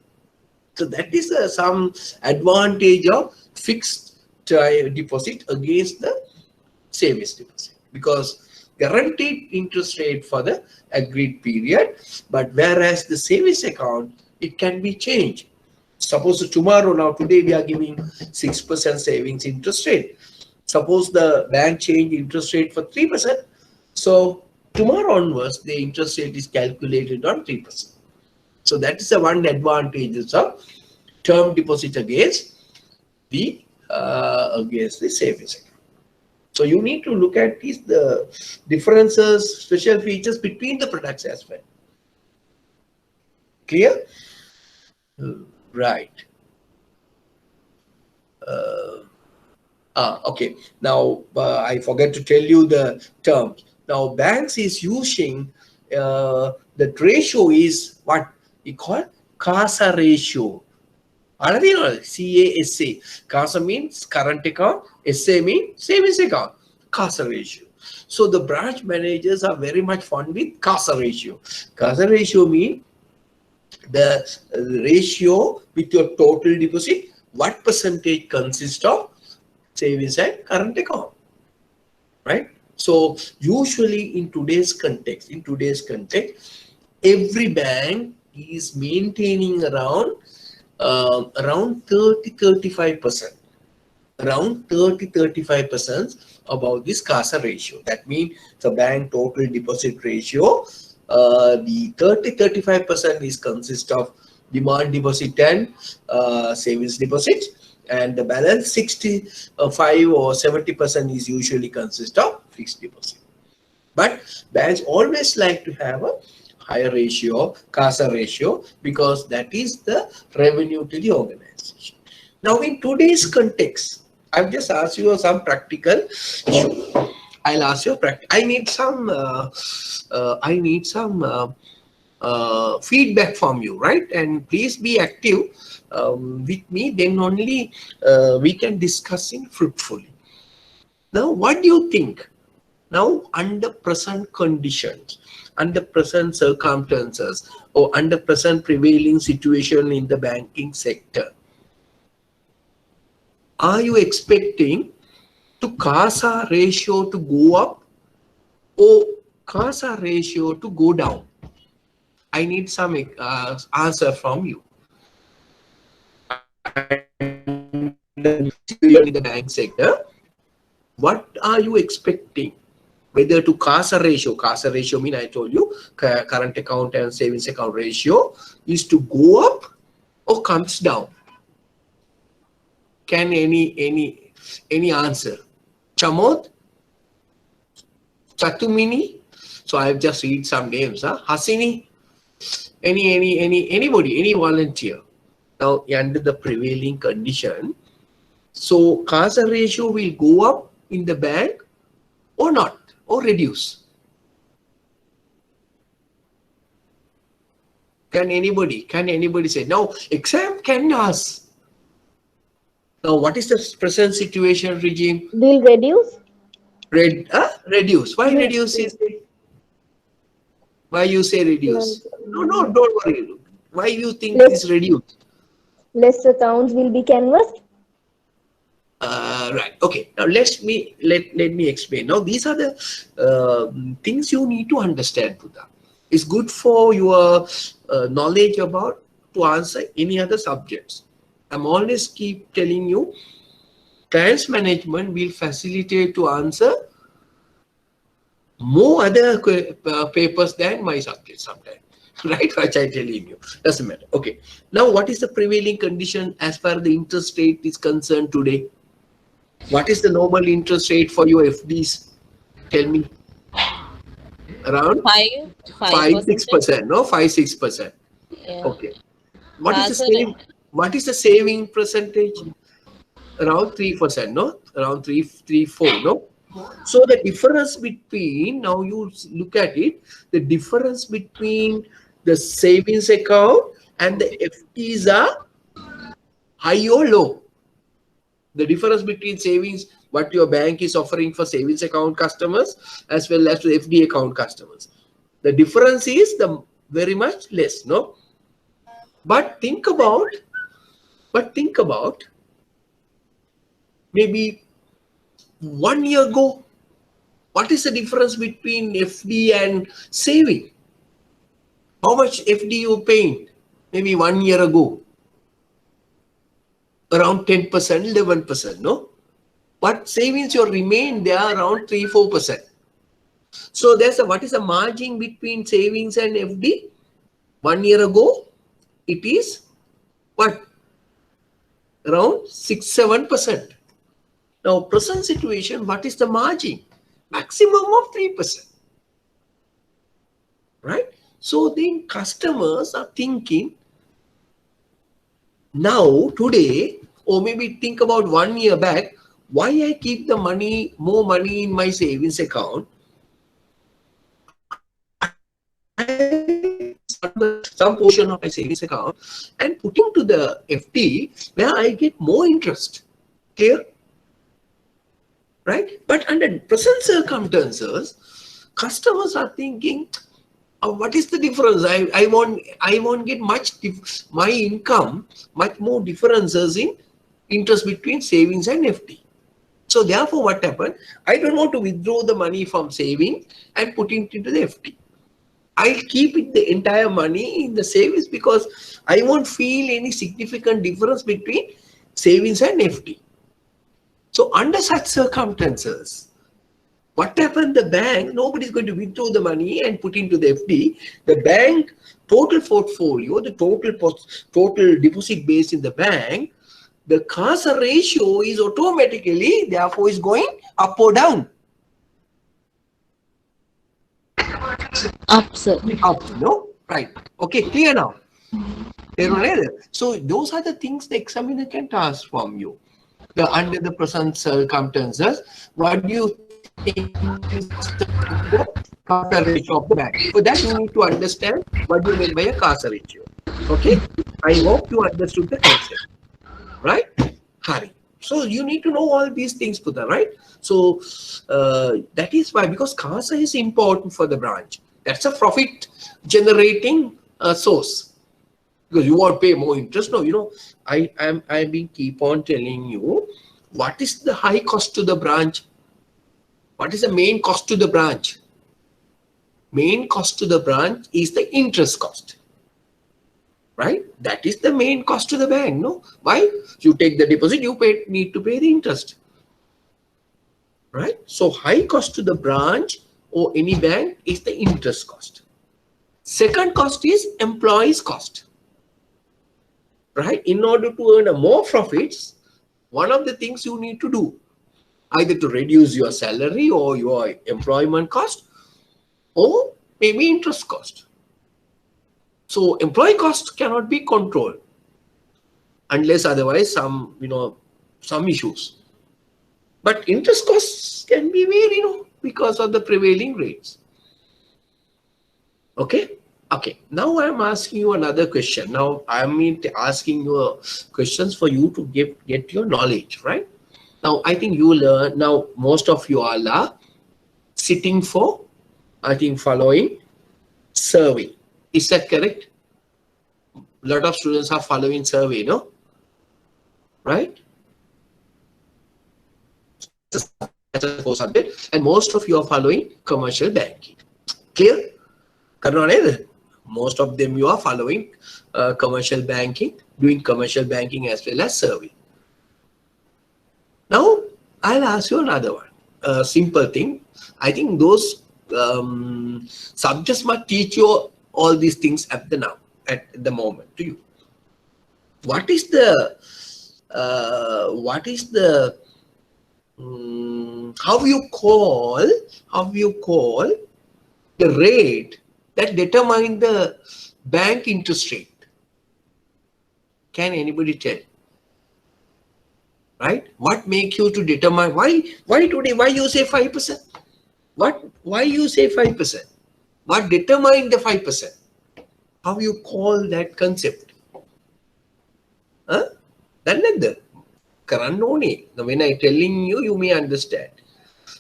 So that is some advantage of fixed deposit against the savings deposit, because guaranteed interest rate for the agreed period, but whereas the savings account, it can be changed. Suppose tomorrow, now today we are giving 6% savings interest rate. Suppose the bank change interest rate for 3%. So tomorrow onwards, the interest rate is calculated on 3%. So that is the one advantage of term deposit against the savings account. So you need to look at the differences, special features between the products as well. Clear? Right. Okay. Now I forgot to tell you the terms. Now banks is using the ratio is what we call Casa Ratio. CASA. Casa means current account, SA means savings account. Casa Ratio. So the branch managers are very much fond with Casa Ratio. Casa Ratio means the ratio with your total deposit, what percentage consists of savings and current account, right? So usually in today's context, every bank is maintaining around 30-35%, around 30-35% about this Casa Ratio. That means the bank total deposit ratio, the 30-35% is consist of demand deposit and savings deposit, and the balance 65 or 70% is usually consist of fixed deposit. But banks always like to have a higher ratio, Casa Ratio, because that is the revenue to the organization. Now in today's context, I've just asked you some practical issue. I'll ask you I need some feedback from you, right? And please be active with me, then only we can discuss it fruitfully. Now, what do you think? Now, under present conditions, under present circumstances, or under present prevailing situation in the banking sector, are you expecting to Casa ratio to go up or Casa ratio to go down? I need some answer from you. Situation in the bank sector, what are you expecting? Whether to Casa ratio mean I told you current account and savings account ratio is to go up or comes down. Can any answer? Chamod, Chatumini. So I've just read some names. Hasini. Anybody, any volunteer. Now under the prevailing condition, so Casa ratio will go up in the bank or not, or reduce. Can anybody say? Now exam can ask. Now what is the present situation regime? Will reduce. Reduce. Why reduce is it? Why you say reduce? No, don't worry. Why you think this reduce? Less accounts will be canvassed. Right. Okay. Now let me explain. Now these are the things you need to understand, Buddha. It's good for your knowledge about to answer any other subjects. I'm always keep telling you, clients management will facilitate to answer more other papers than my subject sometimes. Right? Which I telling you. Doesn't matter. Okay. Now what is the prevailing condition as far as the interest rate is concerned today? What is the normal interest rate for your FDs? Tell me. Around 5-6%. No, 5-6%. Yeah. Okay. What is the saving percentage? Around 3%. No, around 3-4. No. So the difference between, now you look at it, the difference between the savings account and the FDs are high or low. The difference between savings, what your bank is offering for savings account customers as well as to FD account customers. The difference is very much less, no? But think about maybe 1 year ago, what is the difference between FD and saving? How much FD you paying? Maybe 1 year ago. Around 10%, 11%, no? But savings your remain there around 3-4%. So there's what is the margin between savings and FD? 1 year ago, it is what? Around 6-7%. Now present situation, what is the margin? Maximum of 3%. Right? So then customers are thinking, now today, or maybe think about 1 year back, why I keep the money, more money in my savings account? Some portion of my savings account and putting to the FD where I get more interest. Clear? Right? But under present circumstances, customers are thinking, what is the difference? I won't get much my income, much more differences in interest between savings and FD. So therefore, what happened? I don't want to withdraw the money from saving and put it into the FD. I'll keep it the entire money in the savings because I won't feel any significant difference between savings and FD. So under such circumstances, what happened? The bank, nobody is going to withdraw the money and put into the FD. The bank total portfolio, the total deposit base in the bank, the Casa ratio is automatically, therefore, is going up or down. Up, sir. Up, no? Right. Okay, clear now. So those are the things the examiner can ask from you. Under the present circumstances, what do you think is the Casa ratio of the bank? For that, you need to understand what you mean by a Casa ratio. Okay? I hope you understood the concept, right? Hari. So you need to know all these things, Putta, right? So that is why, because CASA is important for the branch. That's a profit generating source. Because you want to pay more interest. No, I've been keep on telling you what is the high cost to the branch. What is the main cost to the branch? Main cost to the branch is the interest cost. Right? That is the main cost to the bank. No? Why? You take the deposit, you need to pay the interest. Right? So high cost to the branch or any bank is the interest cost. Second cost is employees cost. Right? In order to earn more profits, one of the things you need to do, either to reduce your salary or your employment cost, or maybe interest cost. So employee cost cannot be controlled unless otherwise some issues. But interest costs can be very, because of the prevailing rates. Okay. Okay. Now I'm asking you another question. Now I'm asking you questions for you to get your knowledge, right? Now I think you learn. Now most of you all are sitting for, I think, following survey. Is that correct? A lot of students are following survey, no? Right? That's a core subject. And most of you are following commercial banking. Clear? Most of them you are following commercial banking, doing commercial banking as well as survey. Now, I'll ask you another one. A simple thing. I think those subjects must teach you all these things at the moment to you. What is the how you call the rate that determine the bank interest rate? Can anybody tell? Right? What make you to determine why today? Why you say 5%? Why you say 5%? What determine the 5%? How you call that concept? Huh? Then like the Karanoni. Now when I telling you, you may understand.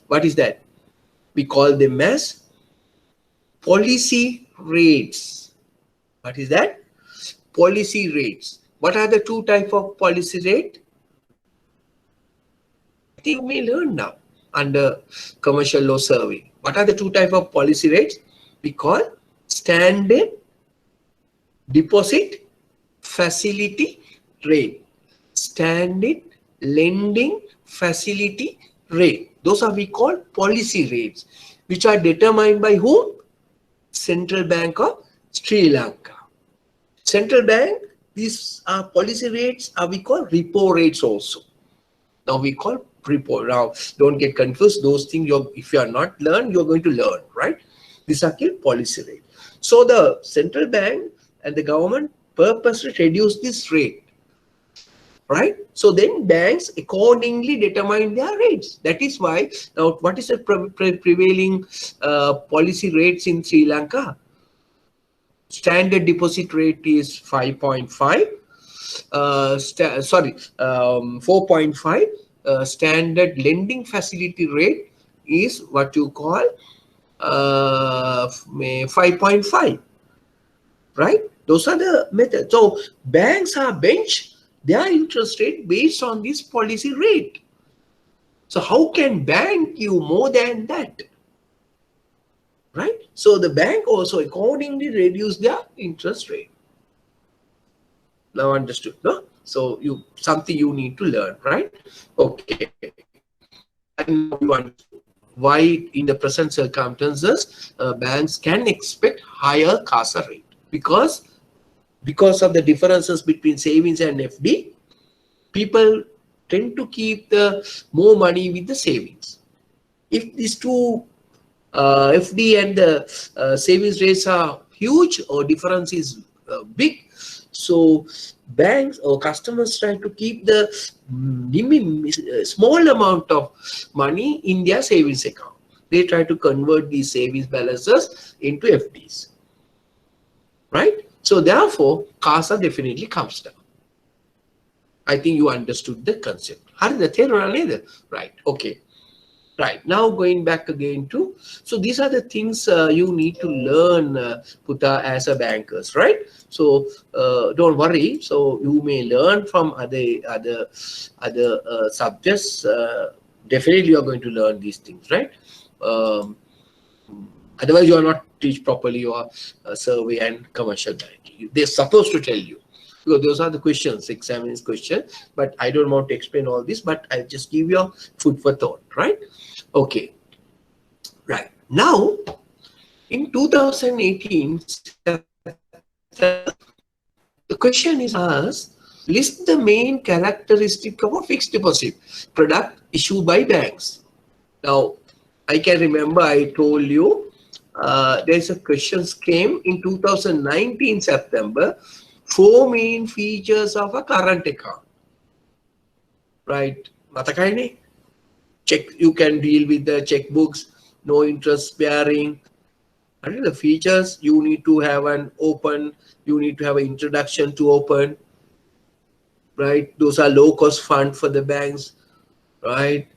What is that? We call them as policy rates. What is that? Policy rates. What are the two types of policy rate? I think you may learn now under commercial law survey. What are the two types of policy rates? We call standard deposit facility rate, standard lending facility rate. Those are we call policy rates, which are determined by whom? Central Bank of Sri Lanka. Central Bank, these are policy rates are we call repo rates also. Now we call repo. Now don't get confused. Those things if you are not learned, you're going to learn, right? These are called policy rate. So the central bank and the government purposely reduce this rate. Right? So then banks accordingly determine their rates. That is why now what is the prevailing policy rates in Sri Lanka? Standard deposit rate is 5.5. 4.5. Standard lending facility rate is what you call 5.5. Right? Those are the methods. So banks are bench their interest rate based on this policy rate. So how can bank give more than that? Right? So the bank also accordingly reduce their interest rate. Now understood, no? So something you need to learn, right? Okay. And you understood why in the present circumstances banks can expect higher CASA rate because of the differences between savings and FD, people tend to keep the more money with the savings. If these two FD and the savings rates are huge or difference is big, so banks or customers try to keep the small amount of money in their savings account. They try to convert these savings balances into FDs. Right? So therefore, Casa definitely comes down. I think you understood the concept. Right. Okay. Right. Now going back again to, so these are the things you need to learn, Puta, as a bankers, right? So don't worry. So you may learn from other subjects. Definitely, you are going to learn these things, right? Um, Otherwise, you are not teach properly your survey and commercial banking. They're supposed to tell you. Because those are the questions, examiner's question. But I don't want to explain all this, but I'll just give you a food for thought, right? Okay, right. Now, in 2018, the question is asked, list the main characteristic of a fixed deposit product issued by banks. Now, I can remember I told you there's a questions came in 2019 September, 4 main features of a current account. Right? Matakaine? Check, you can deal with the checkbooks, no interest bearing. And the features, you need to have an open, you need to have an introduction to open, right? Those are low cost fund for the banks, right?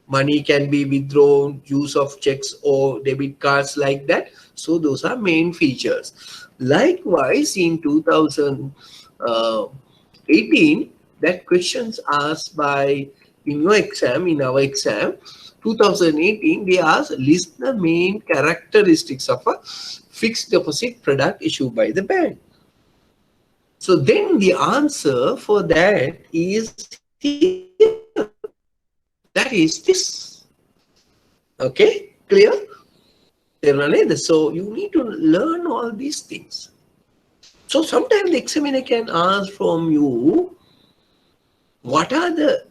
Money can be withdrawn, use of checks or debit cards like that. So those are main features. Likewise, in 2018, that questions asked by, in your exam, in our exam, 2018, they asked list the main characteristics of a fixed deposit product issued by the bank. So then the answer for that is here. That is this. Okay, clear? So you need to learn all these things. So sometimes the examiner can ask from you, what are the,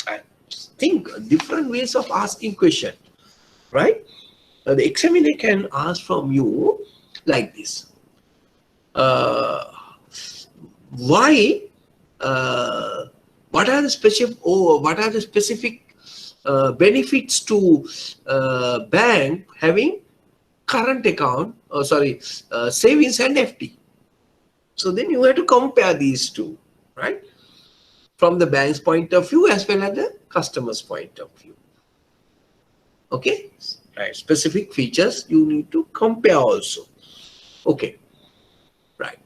I think, different ways of asking question, right? The examiner can ask from you like this. Why? What are the specific benefits to bank having current account, savings and FD? So then you have to compare these two, right? From the bank's point of view as well as the customer's point of view. Okay, right. Specific features you need to compare also. Okay, right.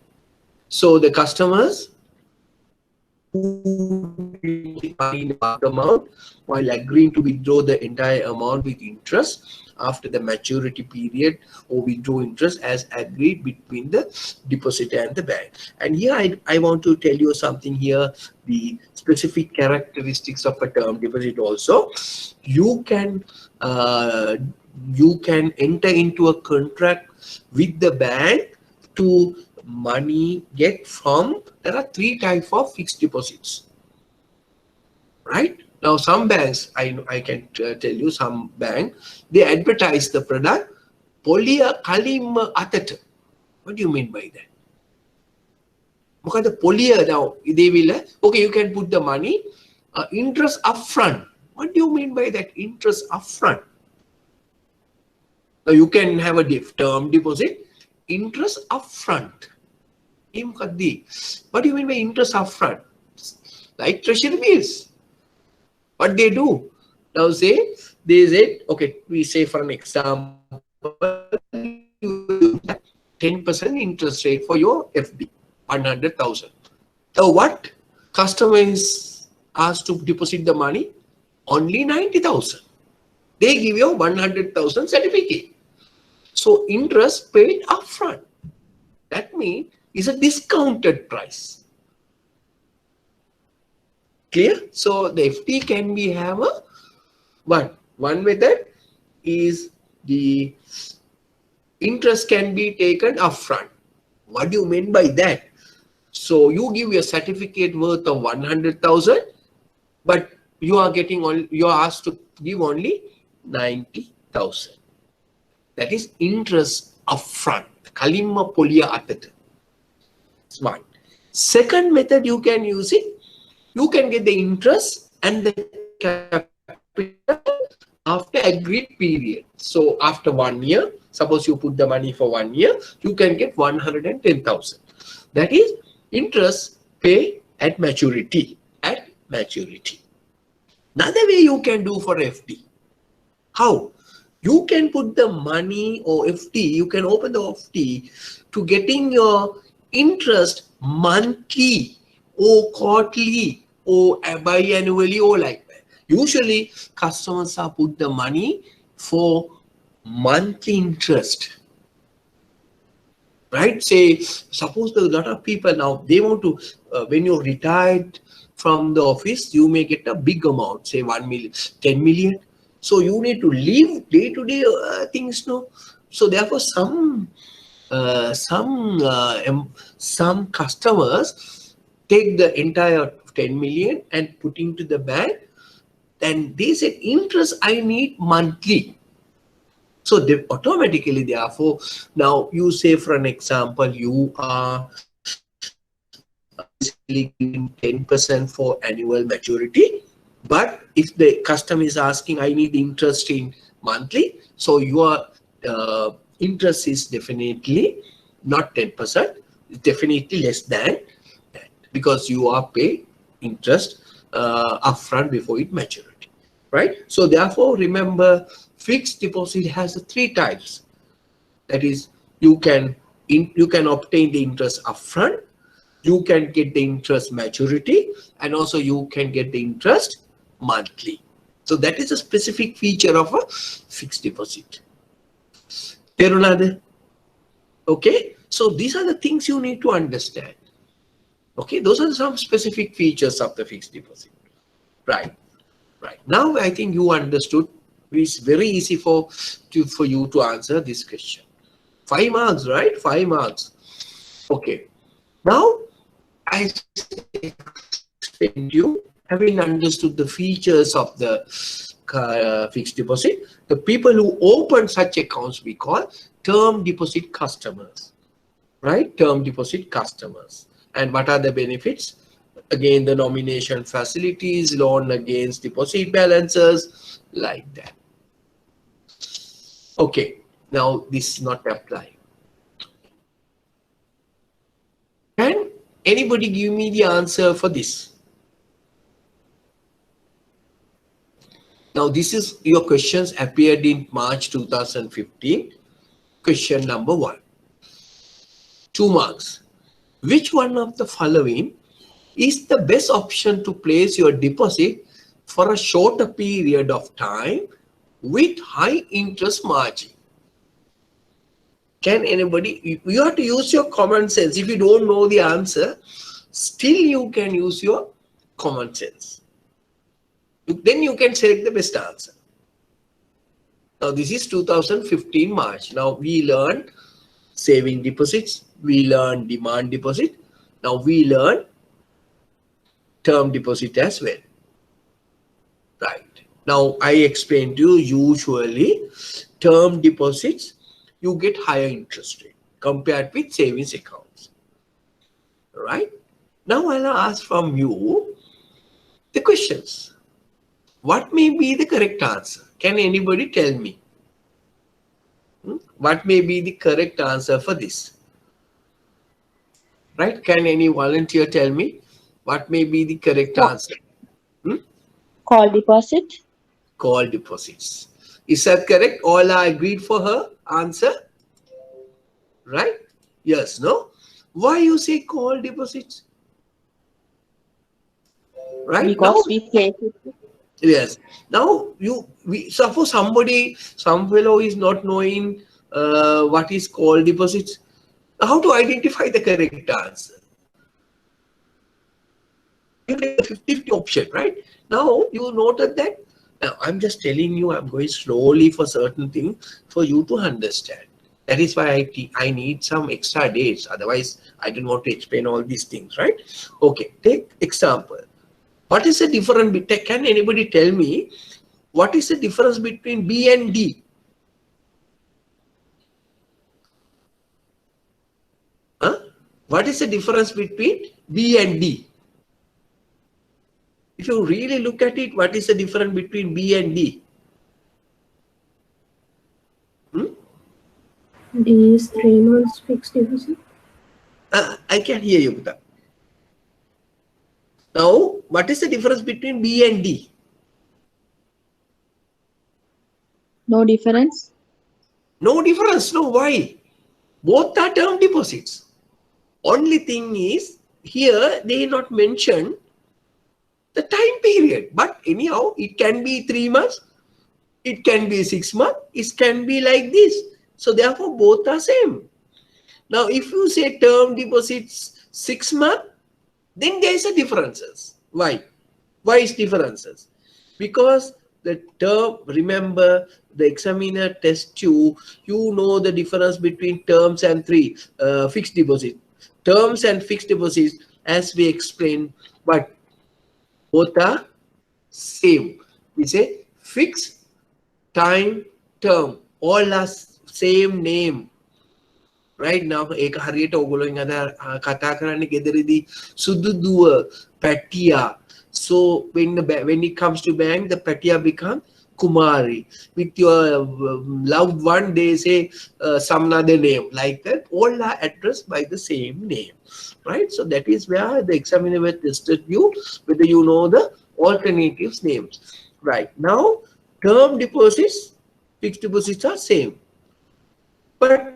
So the customers amount while agreeing to withdraw the entire amount with interest after the maturity period or withdraw interest as agreed between the depositor and the bank. And here I want to tell you something here, the specific characteristics of a term deposit also. You can enter into a contract with the bank to money get from, there are 3 types of fixed deposits, right? Now some banks, I can tell you, some bank, they advertise the product polia kalim atat. What do you mean by that? Because the polia, now they will, okay, you can put the money interest upfront. What do you mean by that, interest upfront? Now you can have a term deposit, interest upfront. What do you mean by interest upfront? Like treasury bills. What they do? Now they say, okay, we say for an example, 10% interest rate for your FD, 100,000. Now what? Customer is asked to deposit the money, only 90,000. They give you 100,000 certificate. So interest paid upfront. That means is a discounted price. Clear? So the FD can be have a one method is the interest can be taken upfront. What do you mean by that? So you give your certificate worth of 100,000, but you are getting only, you are asked to give only 90,000. That is interest upfront. Kalimma polia atat. Smart. Second method you can use it. You can get the interest and the capital after agreed period. So after 1 year, suppose you put the money for 1 year, you can get 110,000. That is interest pay at maturity. At maturity. Another way you can do for FD. How? You can put the money or FD, you can open the FD to getting your interest monthly or quarterly or biannually or like that. Usually customers are put the money for monthly interest. Right? Say, suppose a lot of people now, they want to, when you're retired from the office, you may get a big amount, say 1 million, 10 million. So you need to live day-to-day things, no? So therefore, some customers take the entire 10 million and put into the bank, and they said interest I need monthly. So they automatically, therefore, now you say, for an example, you are basically giving 10% for annual maturity. But if the customer is asking, I need interest in monthly, so your interest is definitely not 10%, it's definitely less than that, because you are paid interest upfront before it maturity, right? So therefore, remember, fixed deposit has 3 types. That is, you can obtain the interest upfront, you can get the interest maturity, and also you can get the interest monthly. So that is a specific feature of a fixed deposit. Okay, so these are the things you need to understand. Okay, those are some specific features of the fixed deposit. Right. Now I think you understood. It's very easy for you to answer this question. 5 marks, right? 5 marks. Okay. Now I explained you, having understood the features of the fixed deposit, the people who open such accounts we call term deposit customers, right? Term deposit customers. And what are the benefits? Again, the nomination facilities, loan against deposit balances, like that. Okay, now this is not applying. Can anybody give me the answer for this? Now, this is your questions appeared in March 2015. Question number 1. 2 marks. Which one of the following is the best option to place your deposit for a shorter period of time with high interest margin? Can anybody, you have to use your common sense. If you don't know the answer, still you can use your common sense. Then you can select the best answer. Now this is 2015 March. Now we learned saving deposits, we learned demand deposit, now we learn term deposit as well. Right. Now I explained to you, usually term deposits, you get higher interest rate compared with savings accounts. Right. Now I'll ask from you the questions. What may be the correct answer? Can anybody tell me? What may be the correct answer for this? Right? Can any volunteer tell me what may be the correct answer? Call deposit. Call deposits. Is that correct? All are agreed for her answer? Right? Yes, no? Why you say call deposits? Right? Because we place it. Yes. Now suppose some fellow is not knowing what is call deposits. How to identify the correct answer? You take the 50-50 option, right? Now you noted that. Now I'm just telling you, I'm going slowly for certain things for you to understand. That is why I need some extra days. Otherwise, I don't want to explain all these things, right? Okay, take example. What is the difference? Can anybody tell me what is the difference between B and D? What is the difference between B and D? If you really look at it, what is the difference between B and D? D is 3 months fixed deposit. I can hear you, Buddha. Now, what is the difference between B and D? No difference. No difference. No, why? Both are term deposits. Only thing is, here they not mention the time period. But anyhow, it can be 3 months, it can be 6 months, it can be like this. So therefore, both are same. Now, if you say term deposits 6 months, then there is a differences. Why? Why is differences? Because the term, remember, the examiner tests you, you know the difference between terms and fixed deposit. Terms and fixed deposits, as we explained, but both are same. We say fixed time term, all are same name. Right now, ඒක හරියට ඕගොල්ලෝ අද කතා කරන්නේ ගෙදරදී සුදු දුව පැටියා. So when it comes to bank, the Patia become Kumari. With your loved one, they say some other name like that. All are addressed by the same name, right? So that is where the examiner will tested you whether you know the alternatives names. Right now, term deposits, fixed deposits are same, but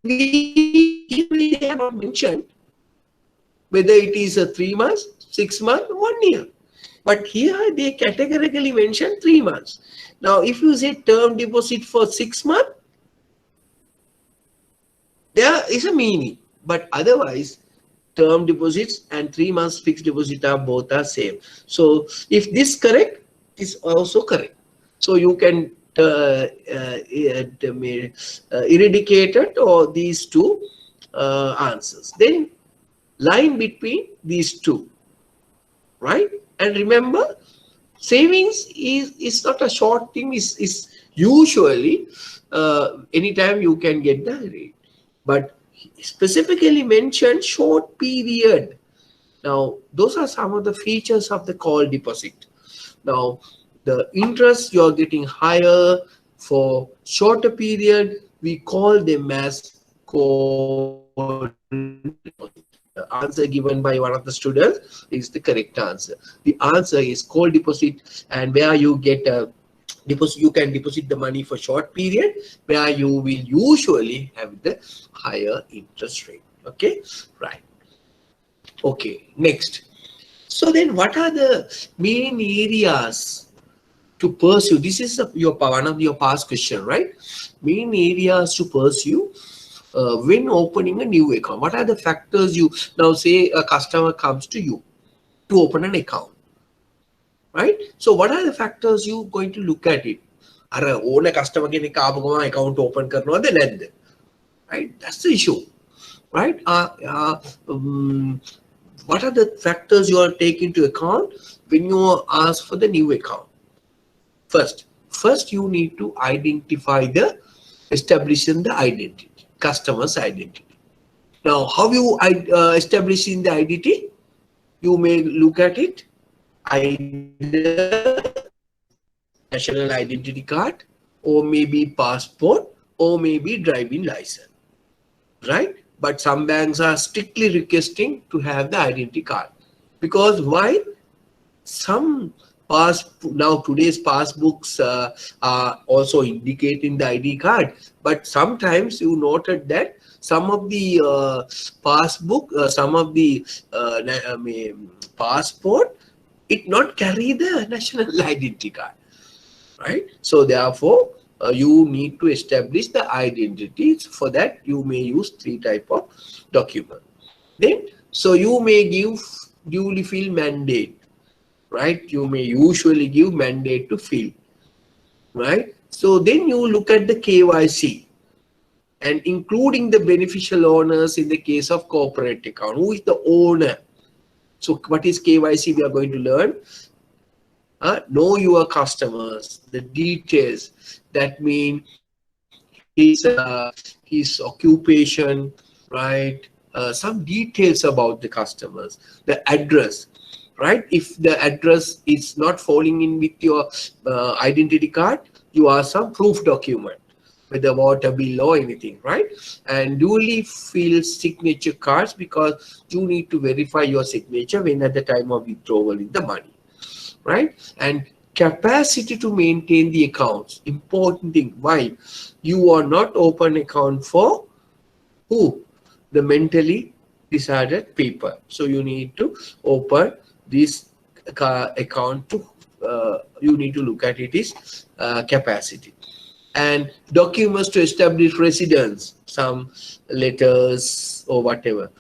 we have not mentioned whether it is a 3 months, 6 months, 1 year. But here they categorically mention 3 months. Now, if you say term deposit for 6 months, there is a meaning. But otherwise, term deposits and 3 months fixed deposit are both are same. So, if this correct, this also correct. So, you can eradicate it or these two answers. Then line between these two, right? And remember, savings is not a short thing, is usually anytime you can get the rate, but specifically mentioned short period. Now, those are some of the features of the call deposit. Now, the interest you're getting higher for shorter period, we call them as call deposit. The answer given by one of the students is the correct answer. The answer is call deposit, and where you get a deposit, you can deposit the money for short period, where you will usually have the higher interest rate. Okay, right. Okay, next. So then what are the main areas to pursue? This is one of your past question, right? Main areas to pursue when opening a new account. What are the factors you, now say a customer comes to you to open an account, right? So what are the factors you going to look at it? Are own a customer account open karnawada නැද්ද? Right? That's the issue, right? What are the factors you are taking into account when you ask for the new account? First you need to establishing the identity, customer's identity. Now, how you establishing the identity? You may look at it either national identity card, or maybe passport, or maybe driving license, right? But some banks are strictly requesting to have the identity card, because why? Some now today's passbooks are also indicating the ID card, but sometimes you noted that some of the passport, it not carry the national identity card, right? So therefore you need to establish the identities. For that you may use 3 type of document. Then so you may give duly fill mandate, right? You may usually give mandate to fill, right? So then you look at the KYC and including the beneficial owners in the case of corporate account. Who is the owner? So what is KYC? We are going to learn. Know your customers, the details. That means his occupation, right? Some details about the customers, the address, right? If the address is not falling in with your identity card, you are some proof document. whether water bill or anything, right? And duly fill signature cards because you need to verify your signature when at the time of withdrawal in the money, right? And capacity to maintain the accounts, important thing. Why? You are not open account for who? The mentally disordered people. So you need to open this account to you need to look at it is capacity. And documents to establish residence, some letters or whatever.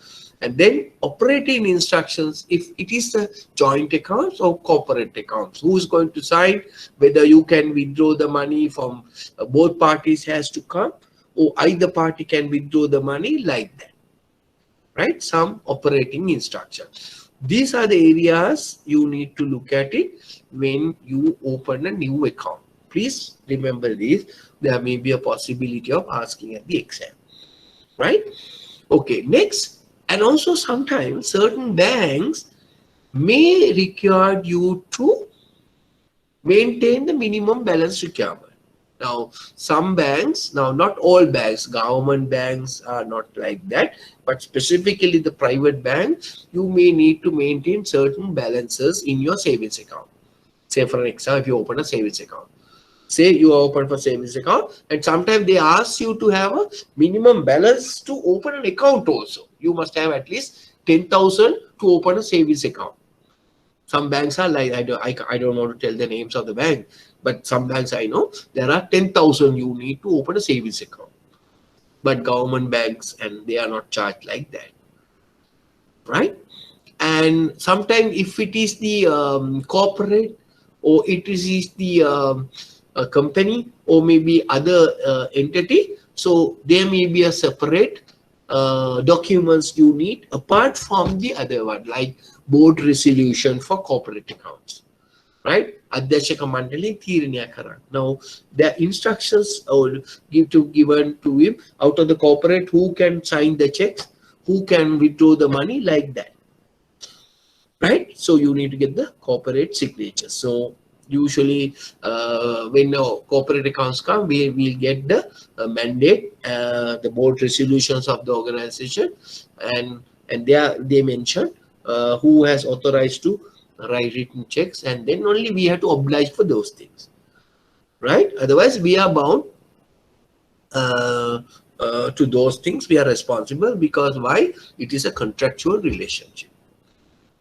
And then operating instructions, if it is a joint accounts or corporate accounts, who is going to sign, whether you can withdraw the money from both parties has to come, or either party can withdraw the money like that, right? Some operating instructions. These are the areas you need to look at it when you open a new account. Please remember this. There may be a possibility of asking at the exam, right? Okay, next. And also sometimes certain banks may require you to maintain the minimum balance requirement. Now, some banks, now not all banks, government banks are not like that, but specifically the private banks, you may need to maintain certain balances in your savings account. Say for an example, if you open a savings account, say you are open for savings account, and sometimes they ask you to have a minimum balance to open an account also. You must have at least 10,000 to open a savings account. Some banks are like, I don't want to tell the names of the bank, but some banks I know, there are 10,000 you need to open a savings account. But government banks, and they are not charged like that, right? And sometimes if it is the corporate, or it is the company, or maybe other entity, so there may be a separate documents you need apart from the other one, like board resolution for corporate accounts, right? Adhyakshaka Mandali Tiranya Karan. Now the instructions are given to him out of the corporate, who can sign the checks, who can withdraw the money, like that, right? So you need to get the corporate signature. So usually when corporate accounts come, we will get the mandate, the board resolutions of the organization, and they mention who has authorized to write written checks, and then only we have to oblige for those things, right? Otherwise we are bound to those things. We are responsible, because why? It is a contractual relationship,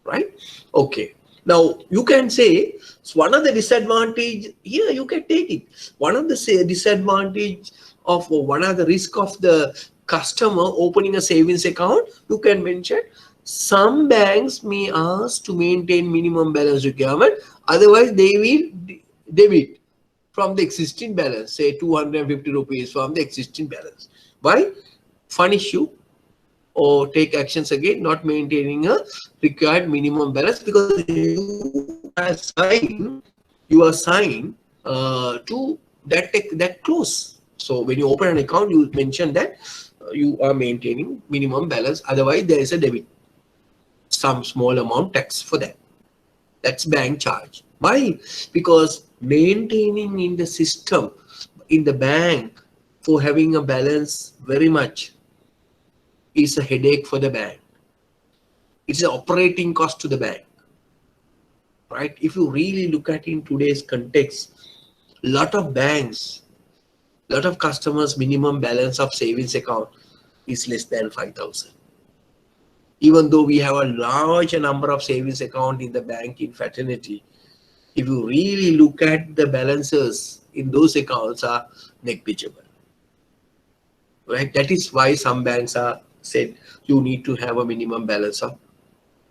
right? Okay. Now you can say, so one of the disadvantage here, you can take it. One of the disadvantage of, or one of the risk of the customer opening a savings account, you can mention some banks may ask to maintain minimum balance requirement. Otherwise, they will debit from the existing balance, say 250 rupees from the existing balance. Why? Furnish you or take actions again, not maintaining a required minimum balance, because you are signed to that clause. So when you open an account, you mention that you are maintaining minimum balance. Otherwise, there is a debit, some small amount tax for that. That's bank charge. Why? Because maintaining in the system, in the bank, for having a balance very much is a headache for the bank. It's an operating cost to the bank, right? If you really look at it in today's context, a lot of banks, a lot of customers' minimum balance of savings account is less than 5,000. Even though we have a large number of savings account in the bank in fraternity, if you really look at the balances in those accounts are negligible, right? That is why some banks are said you need to have a minimum balance of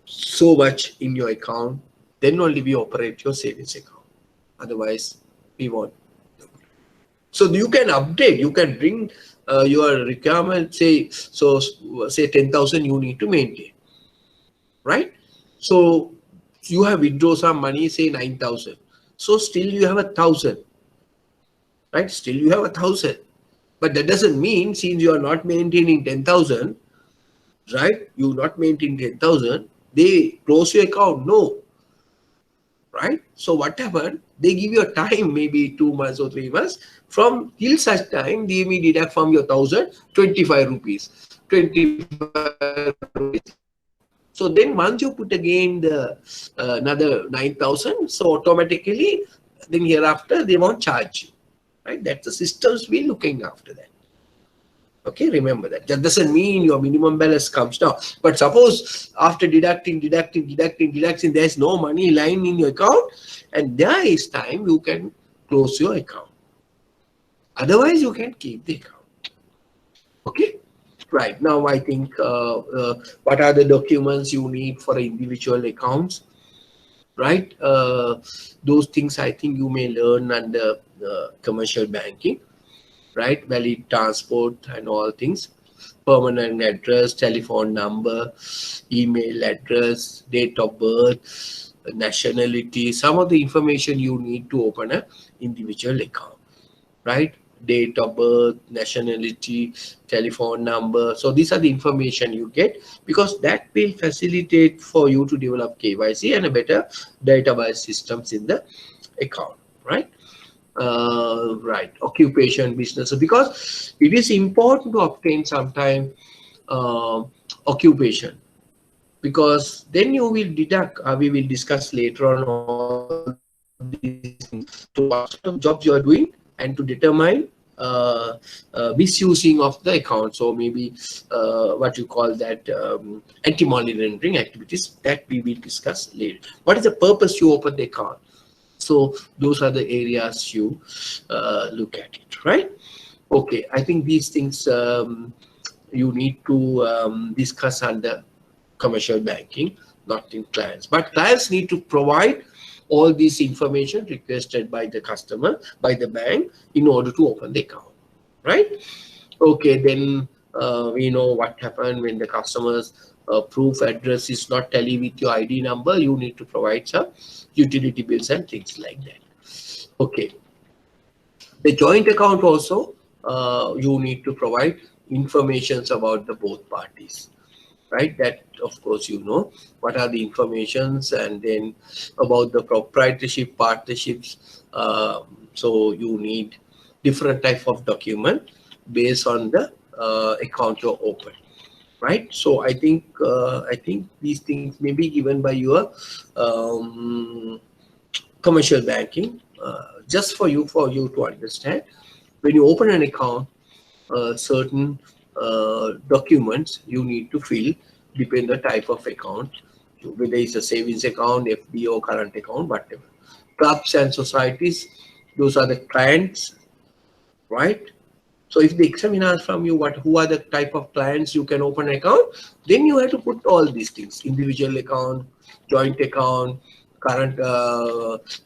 so much in your account, then only we operate your savings account. Otherwise, we won't. So you can update, you can bring your requirement, say 10,000 you need to maintain, right? So you have withdraw some money, say 9,000. So still you have 1,000, right? Still you have 1,000. But that doesn't mean, since you are not maintaining 10,000, right? You not maintain 10,000, they close your account. No, right? So what happened? They give you a time, maybe 2 months or 3 months. From till such time, they may deduct from your 1,025 rupees, 25 rupees. So then once you put again the another 9,000, so automatically then hereafter they won't charge you, right? That's the systems we looking after that. Okay, remember that. That doesn't mean your minimum balance comes down. But suppose after deducting, there's no money lying in your account, and there is time you can close your account. Otherwise, you can keep the account. Okay, right. Now I think what are the documents you need for individual accounts, right? Those things I think you may learn under commercial banking, right? Valid transport and all things, permanent address, telephone number, email address, date of birth, nationality, some of the information you need to open an individual account, right? Date of birth, nationality, telephone number. So these are the information you get, because that will facilitate for you to develop KYC and a better database systems in the account, right? Right, occupation, business, because it is important to obtain sometime occupation, because then you will deduct, we will discuss later on all these things. So what sort of jobs you are doing, and to determine misusing of the account. So maybe what you call that, anti-money laundering activities, that we will discuss later. What is the purpose you open the account? So those are the areas you look at it, right? Okay, I think these things you need to discuss under commercial banking, not in clients. But clients need to provide all this information requested by the customer, by the bank, in order to open the account, right? Okay, then we know what happened when the customer's proof address is not tally with your ID number. You need to provide some utility bills and things like that. Okay, the joint account also, you need to provide informations about the both parties, right? That of course you know what are the informations, and then about the proprietorship, partnerships. So you need different type of document based on the account you open, right? So I think these things may be given by your commercial banking, just for you to understand. When you open an account, certain documents you need to fill, depend the type of account, whether it's a savings account, FD, or current account, whatever. Clubs and societies, those are the clients, right? So if the examiner asks from you who are the type of clients you can open an account, then you have to put all these things: individual account, joint account, current,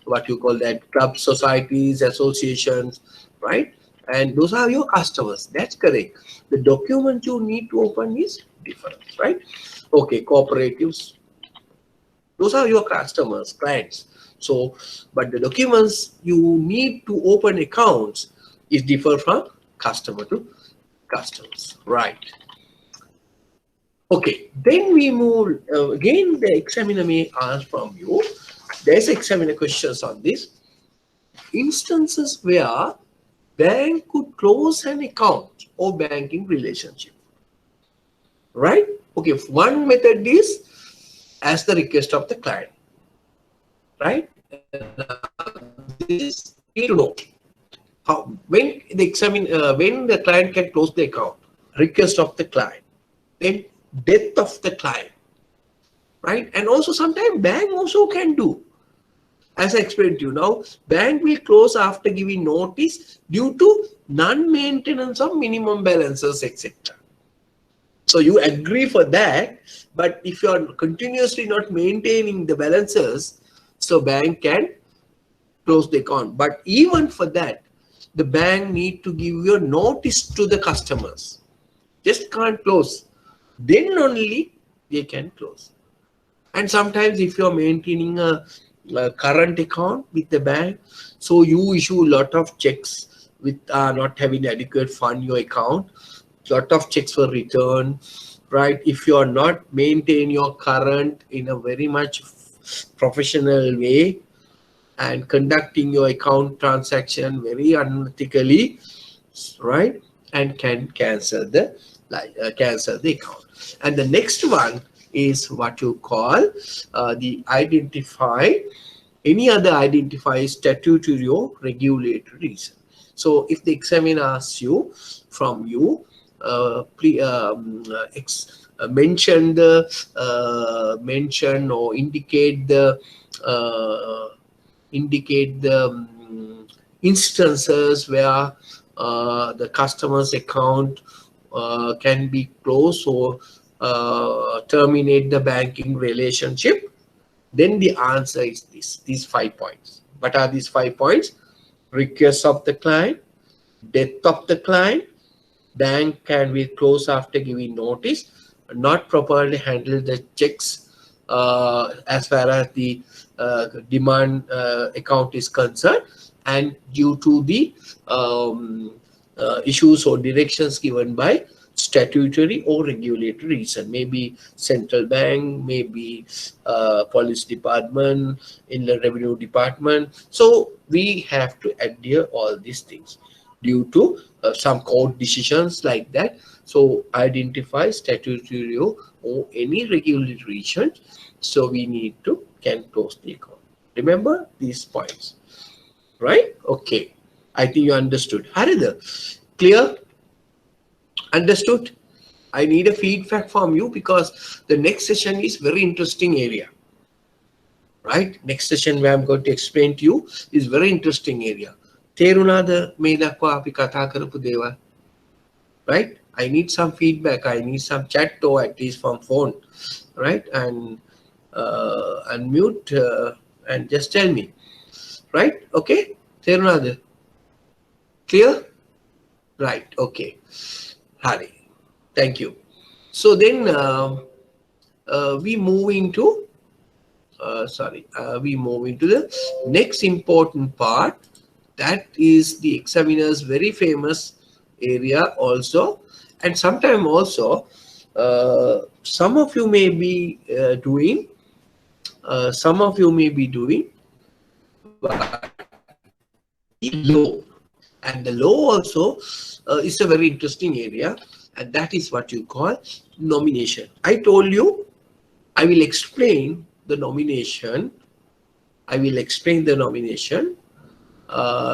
what you call that, clubs, societies, associations, right? And those are your customers. That's correct. The document you need to open is different, right? Okay, cooperatives, those are your customers, clients. So, but the documents you need to open accounts is different from customer to customers, right? Okay, then we move, again the examiner may ask from you, there's examiner questions on this. Instances where bank could close an account or banking relationship, right? Okay, one method is as the request of the client, right? This you need to know how, when the client can close the account, request of the client, then death of the client, right? And also sometimes bank also can do, as I explained to you. Now bank will close after giving notice due to non-maintenance of minimum balances, etc. So you agree for that, but if you are continuously not maintaining the balances, so bank can close the account. But even for that, the bank need to give you a notice to the customers. Just can't close. Then only they can close. And sometimes if you're maintaining a current account with the bank, so you issue a lot of checks with not having adequate fund your account, lot of checks were returned, right? If you are not maintain your current in a very much professional way, and conducting your account transaction very unethically, right? And can cancel the account. And the next one is what you call the identify any other identify statutory or regulatory reason. So if the examiner asks you from you, please mention the mention or uh, indicate the instances where the customer's account can be closed or terminate the banking relationship, then the answer is these 5 points. What are these 5 points? Request of the client, death of the client, bank can be closed after giving notice, not properly handle the checks as far as the demand account is concerned, and due to the issues or directions given by statutory or regulatory reason, maybe central bank, maybe police department, inland revenue department. So we have to adhere all these things due to some court decisions like that. So identify statutory or any regulatory reason. So we need to can close the account. Remember these points, right? Okay. I think you understood. Harida, clear? Understood? I need a feedback from you because the next session is very interesting area. Right? Next session where I'm going to explain to you is very interesting area. Terunada me dakwa api katha karapu deva. Right? I need some feedback. I need some chat or at least from phone. Right? And unmute and just tell me. Right? Okay? Terunada. Clear? Right. Okay. Hari. Thank you. So then we move into we move into the next important part. That is the examiner's very famous area also, and sometime also some of you may be doing but the law, and the law also is a very interesting area, and that is what you call nomination. I told you I will explain the nomination. I will explain the nomination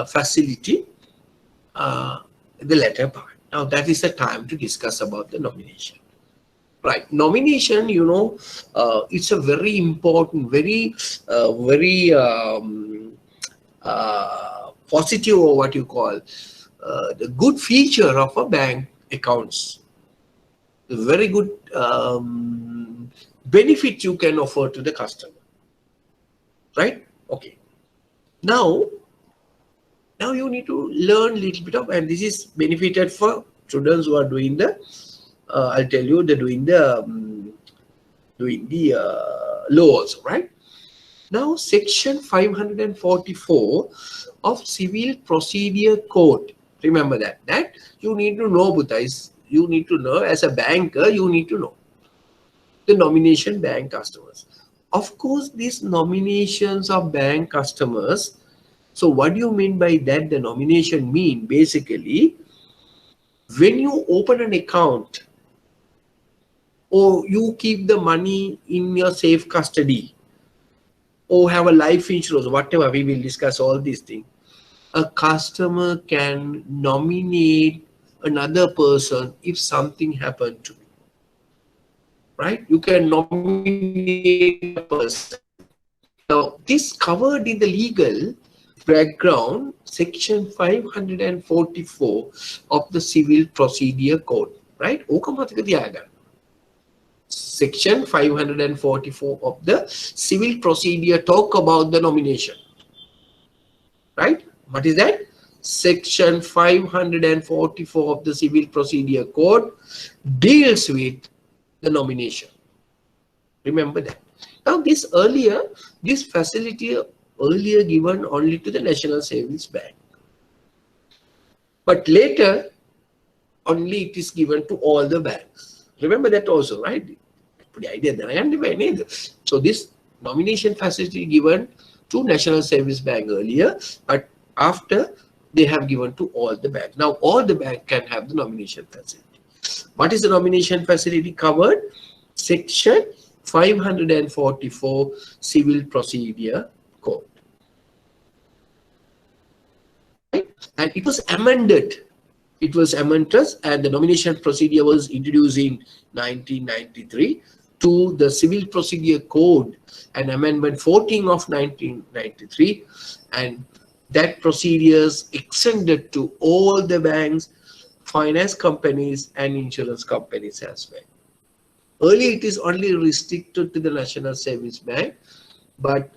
facility, the latter part. Now that is the time to discuss about the nomination. Right, nomination, you know, it's a very important, very positive, or what you call the good feature of a bank accounts. The very good benefit you can offer to the customer. Right? Okay. Now you need to learn a little bit of, and this is benefited for students who are doing the I'll tell you, they're doing the law also, right? Now section 544 of Civil Procedure Code, remember that you need to know, Bhuta, you need to know as a banker, you need to know the nomination bank customers. Of course, these nominations of bank customers. So what do you mean by that? The nomination mean basically when you open an account or you keep the money in your safe custody or have a life insurance, whatever, we will discuss all these things. A customer can nominate another person if something happened to me. Right? You can nominate a person. Now, this covered in the legal background, section 544 of the Civil Procedure Code. Right? Section 544 of the Civil Procedure talk about the nomination. Right? What is that? Section 544 of the Civil Procedure Code deals with the nomination. Remember that. Now this facility earlier given only to the National Savings Bank. But later, only it is given to all the banks. Remember that also, right? So this nomination facility given to National Savings Bank earlier, but after they have given to all the banks. Now all the banks can have the nomination facility. What is the nomination facility covered? Section 544 Civil Procedure Code. And it was amended. It was amended, and the nomination procedure was introduced in 1993 to the Civil Procedure Code, and Amendment 14 of 1993, and that procedures extended to all the banks, finance companies, and insurance companies as well. Earlier, it is only restricted to the National Savings Bank, but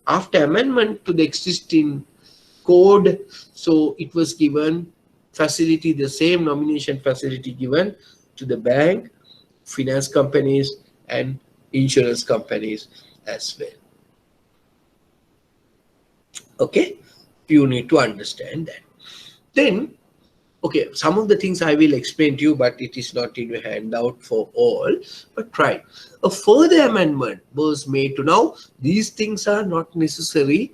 after amendment to the existing code, so it was given facility, the same nomination facility given to the bank, finance companies, and insurance companies as well. Okay, you need to understand that. Then, okay, some of the things I will explain to you, but it is not in your handout for all, but try. A further amendment was made to now, these things are not necessary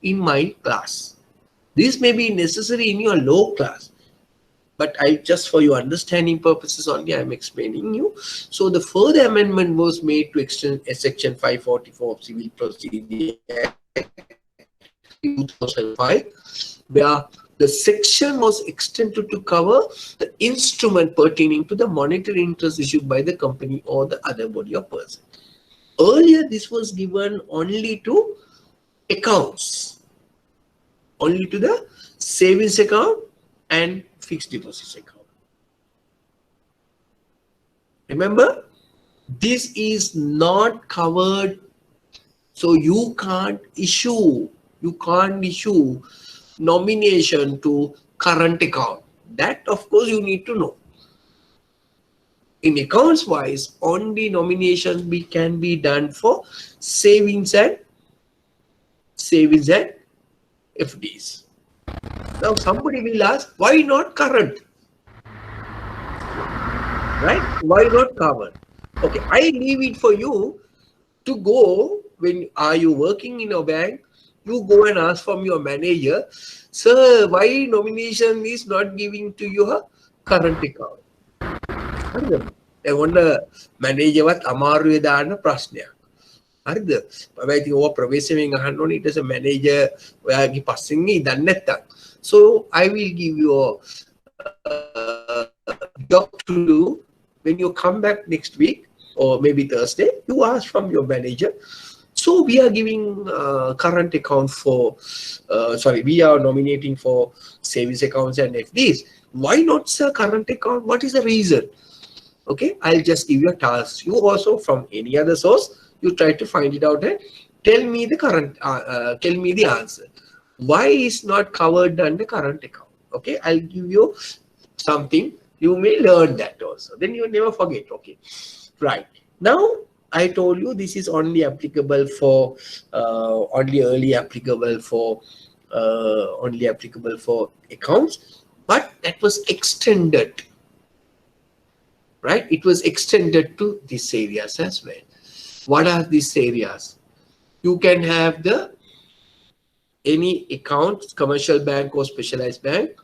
in my class. This may be necessary in your low class, but I just for your understanding purposes only I am explaining you. So the further amendment was made to extend section 544 of Civil Procedure Act 2005, where the section was extended to cover the instrument pertaining to the monetary interest issued by the company or the other body or person. Earlier, this was given only to accounts, only to the savings account and fixed deposits account. Remember, this is not covered, so you can't issue nomination to current account. That of course you need to know. In accounts wise, only nominations can be done for savings and FDs. Now somebody will ask, why not current? Right? Why not current? Okay, I leave it for you to go. When are you working in a bank? You go and ask from your manager, sir, why nomination is not giving to your current account? ඔන්න මැනේජර්වත් අමාරුවේ දාන්න ප්‍රශ්නයක්. හරිද? හැබැයි ඉතින් ඕවා ප්‍රවේශයෙන් අහන්න ඕනේ. ඊට පස්සේ මැනේජර් ඔයාගේ පස්සෙන් ඉඳන් නැත්තම්. So I will give you a job to do when you come back next week or maybe Thursday. You ask from your manager. So we are giving current account for, we are nominating for savings accounts and FDs. Why not, sir, current account? What is the reason? Okay, I'll just give you a task. You also from any other source, you try to find it out and tell me the current, tell me the answer. Why is not covered under current account? Okay, I'll give you something. You may learn that also. Then you never forget. Okay, right. Now, I told you this is only applicable for only applicable for accounts, but that was extended, right? It was extended to these areas as well. What are these areas? You can have any account, commercial bank or specialized bank,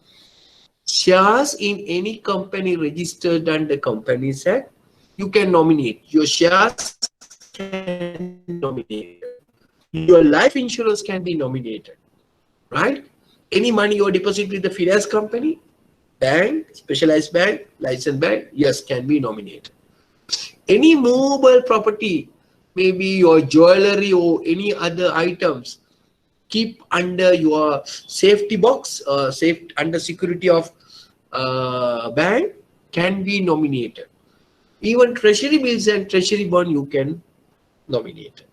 shares in any company registered under Companies Act. You can nominate. Your shares can be nominated. Your life insurance can be nominated, right? Any money you deposit with the finance company, bank, specialized bank, licensed bank, yes, can be nominated. Any movable property, maybe your jewelry or any other items, keep under your safety box, under security of bank, can be nominated. Even treasury bills and treasury bond you can nominate,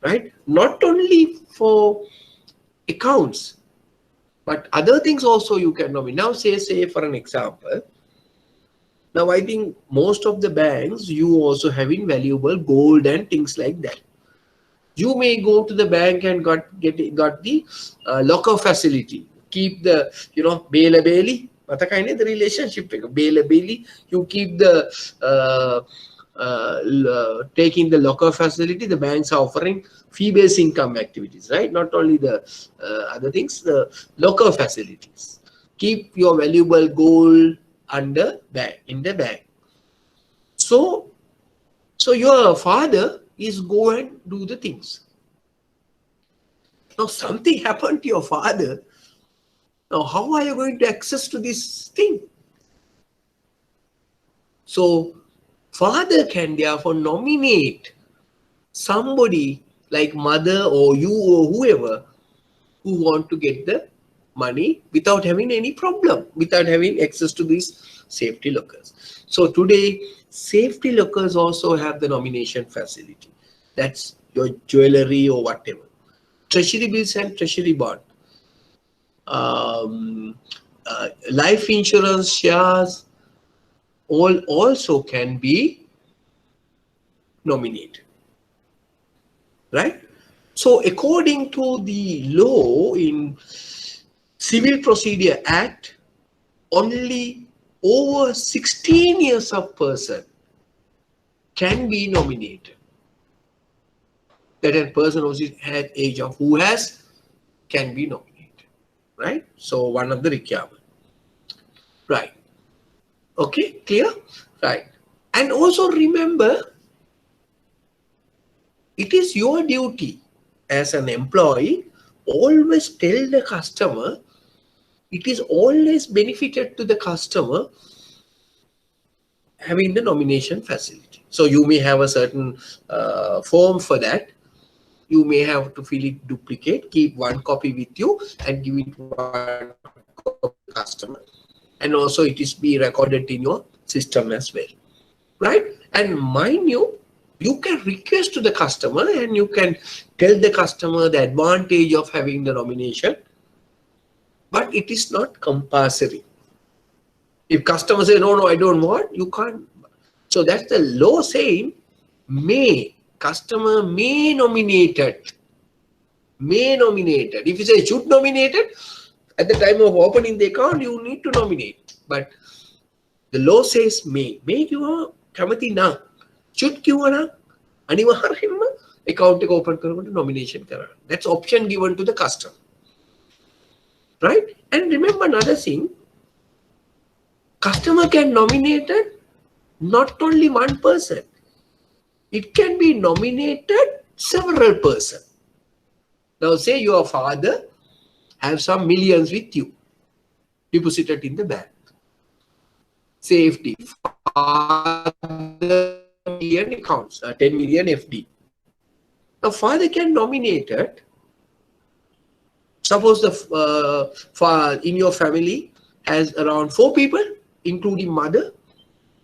right? Not only for accounts, but other things also you can nominate. Now say for an example, now I think most of the banks, you also having valuable gold and things like that. You may go to the bank and got the locker facility. Keep the, Bela Bailey, the relationship. Bela Bailey, you keep the taking the locker facility, the banks are offering fee-based income activities, right? Not only the other things, the locker facilities. Keep your valuable gold under bank, in the bank. So your father is go and do the things. Now something happened to your father. Now how are you going to access to this thing? So father can therefore nominate somebody like mother or you or whoever who want to get the money without having any problem, without having access to these safety lockers. So today, safety lockers also have the nomination facility. That's your jewelry or whatever. Treasury bills and treasury bond. Life insurance shares all also can be nominated. Right? So according to the law in Civil Procedure Act, only over 16 years of person can be nominated. That a person who has age of who has can be nominated. Right? So one of the requirements. Right. Okay, clear? Right. And also remember, it is your duty as an employee, always tell the customer, it is always benefited to the customer having the nomination facility. So you may have a certain form for that. You may have to fill it duplicate, keep one copy with you and give it one copy to the customer. And also it is be recorded in your system as well. Right? And mind you, you can request to the customer and you can tell the customer the advantage of having the nomination, but it is not compulsory. If customer say, no, I don't want, you can't. So that's the law saying, customer may nominate it. May nominate it. If you say should nominate it, at the time of opening the account, you need to nominate. But the law says may. May kiwa kamati na. Should kiwa na. Aniwaharyenma account එක open කරනකොට nomination කරන්න. That's option given to the customer. Right? And remember another thing, customer can nominate not only one person. It can be nominated several persons. Now say your father have some millions with you, deposited in the bank. Safety, father million accounts, 10 million FD. Now father can nominate it. Suppose the in your family has around 4 people, including mother.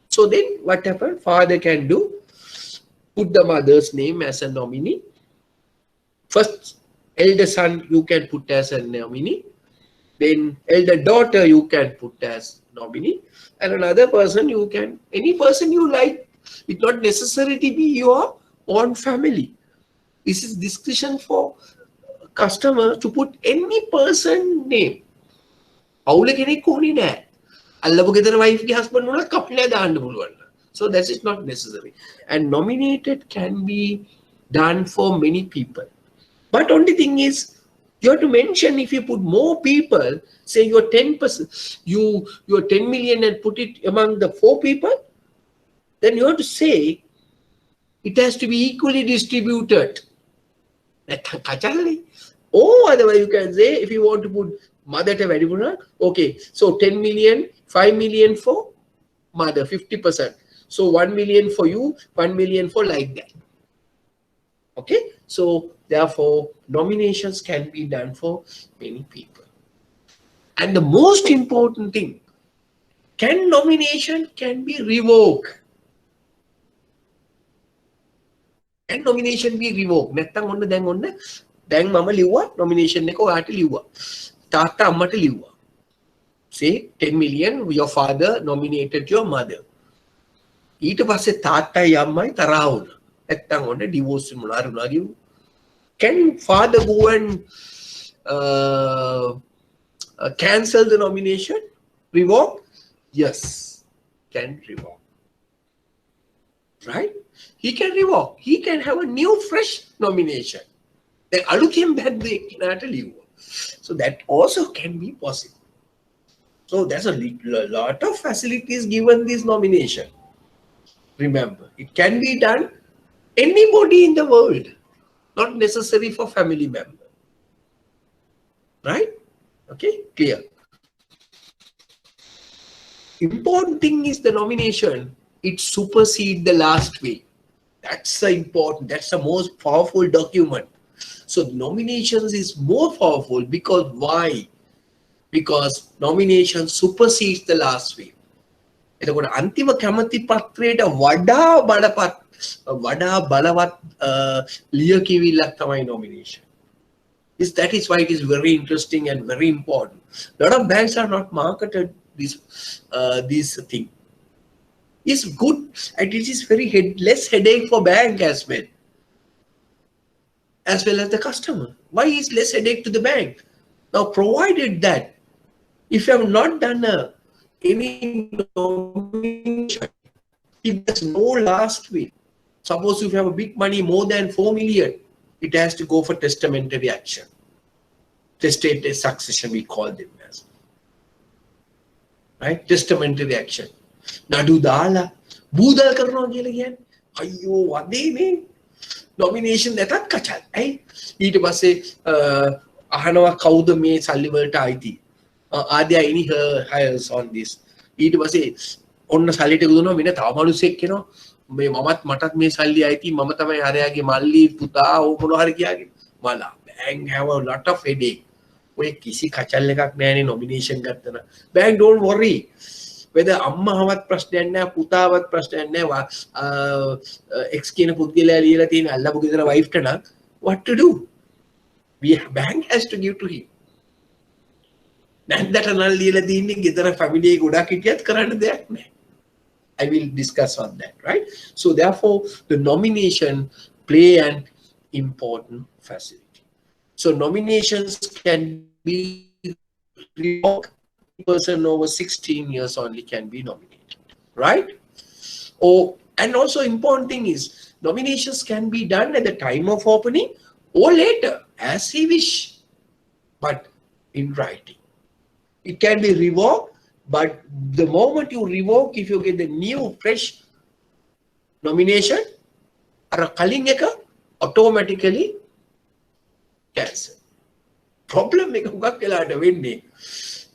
So then what happened? Father can do, put the mother's name as a nominee. First, elder son you can put as a nominee. Then elder daughter you can put as nominee. And another person you can, any person you like. It not necessarily be your own family. This is discretion for customer to put any person name. අවුල කෙනෙක් ඕනේ නෑ. අල්ලපු ගෙදර wife ගේ husband උනත් කපලා දාන්න පුළුවන්. So that is not necessary. And nominated can be done for many people. But only thing is, you have to mention if you put more people, say you're 10%, you're 10 million and put it among the 4 people, then you have to say it has to be equally distributed. Or otherwise you can say, if you want to put mother to variable, okay, so 10 million, 5 million for mother, 50%. So 1 million for you, 1 million for like that. Okay, so therefore nominations can be done for many people. And the most important thing, nomination can be revoked. Can nomination be revoked? නැත්තම් ඔන්න දැන් මම ලිව්වා nomination එක ඔයාට ලිව්වා. තාත්තා අම්මට ලිව්වා. Say 10 million, your father nominated your mother. ඊට පස්සේ තාත්තයි අම්මයි තරහා වුණා. නැත්තම් ඔන්න divorce මොනාර වුණා කිව්වා. Can father go and cancel the nomination? Revoke? Yes, can revoke. right? He can revoke. He can have a new, fresh nomination. Then allukem back the leave. So that also can be possible. So there's a lot of facilities given this nomination. Remember, it can be done anybody in the world, not necessary for family member. Right? Okay, clear. Important thing is the nomination, it supersedes the last will. That's the important, that's the most powerful document. So nominations is more powerful because why? Because nomination supersedes the last will. එතකොට අන්තිම කැමති පත්‍රයට වඩා බලවත් ලියකියවිල්ලක් තමයි nomination. That is why it is very interesting and very important. A lot of banks are not marketed this thing. It's good and it is very less headache for bank as well as the customer. Why is less headache to the bank? Now, provided that if you have not done any nomination, if there's no last will, suppose if you have a big money more than 4 million, it has to go for testamentary action. Testamentary succession, we call them as. Right? Testamentary action. Nadu dala. Budal karno kiyala kiyanne. Ayyo wade me. Nomination නැතත් කචල්. ඇයි? ඊට පස්සේ අහනවා කවුද මේ සල්ලි වලට අයිති? Are there any hires on this? ඊට පස්සේ ඔන්න සල්ලි ටික දුන්නා වෙන තව මිනිස්සෙක් එනවා. මේ මටත් මේ සල්ලි අයිති මම තමයි අරයාගේ මල්ලි පුතා ඕ මොනවා හරි කියාගේ. මලා bank have a lot of headache. ඔය කිසි කචල් එකක් නැහැනේ nomination ගත්තා. Bank don't worry. Whether අම්මාවත් ප්‍රශ්නයක් නැහැ පුතාවත් ප්‍රශ්නයක් නැහැ X කියන පුද්ගලයා ලියලා තියෙන අල්ලපු ගෙදර wife ට නම් what to do? Bank has to give to him. නැන්දට නම් ලියලා තින්නේ ගෙදර family එක ගොඩක් හිටියත් කරන්න දෙයක් නැහැ. I will discuss on that, right? So therefore, the nomination play an important facility. So nominations can be revoked. Person over 16 years only can be nominated, right? And also important thing is nominations can be done at the time of opening or later as he wish, but in writing. It can be revoked, but the moment you revoke, if you get the new fresh nomination, අර කලින් එක automatically cancel. Problem එක හුඟක් වෙලාට වෙන්නේ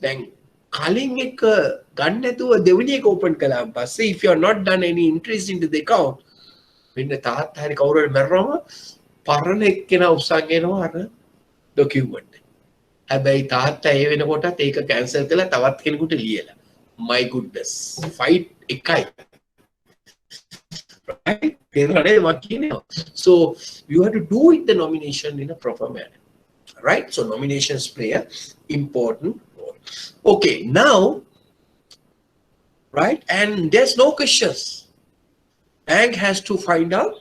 දැන් කලින් එක ගන්න නැතුව දෙවෙනි එක open කළාන් පස්සේ if you have not done any interest into the account වෙන තාත්තා හරි කවුරු හරි මැරුවම පරණ එක්කෙනා උස්සන් එනවා අර document. හැබැයි තාත්තා ඒ වෙනකොටත් ඒක cancel කළා තවත් කෙනෙකුට ලියලා. My goodness. Fight එකයි. Right? So you have to do it the nomination in a proper manner. Right? So nominations play an important role. Okay, now, right? And there's no questions. Bank has to find out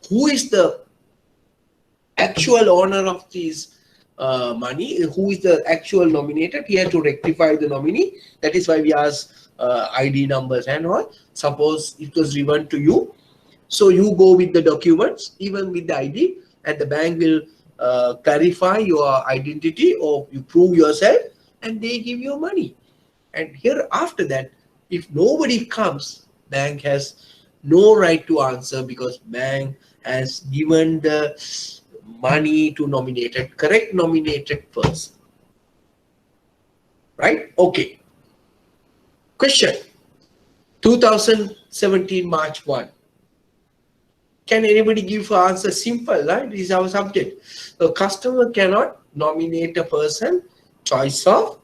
who is the actual owner of these money, who is the actual nominated. He has to rectify the nominee. That is why we ask ID numbers and all. Suppose it was given to you. So you go with the documents, even with the ID, and the bank will clarify your identity or you prove yourself and they give you money. And here after that, if nobody comes, bank has no right to answer because bank has given the money to correct nominated person. Right? Okay. Question. 2017 March 1. Can anybody give an answer? Simple, right? This is our subject. The customer cannot nominate a person, choice of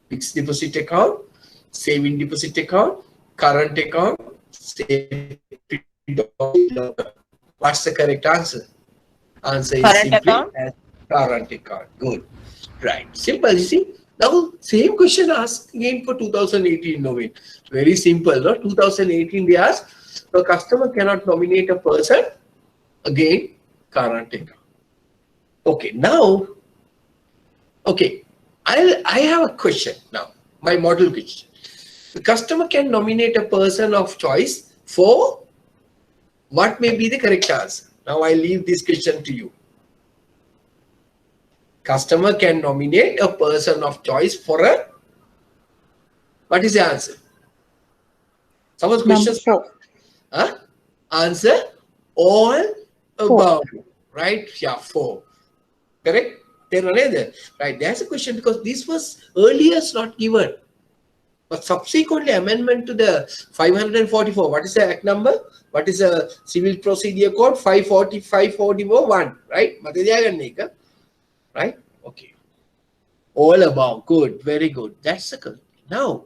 fixed deposit account, saving deposit account, current account, saving deposit. What's the correct answer? Answer is Current simply account? as current account. Good. Right. Simple, you see. Now, same question asked again for 2018. No, wait. Very simple. No? 2018 they asked, the customer cannot nominate a person, again, current account. Okay, now, okay, I have a question now, my model question. The customer can nominate a person of choice for What may be the correct answer? Now I leave this question to you. Customer can nominate a person of choice for a, what is the answer? Suppose Number questions, 4. huh? Answer all 4. about, right? Yeah, 4. Correct? Right, there's a question because this was earlier not given. But subsequently amendment to the 544, what is the act number? What is the civil procedure code? 540, 544-1, right? Right? Okay. All about, good, very good. That's the correct. Now,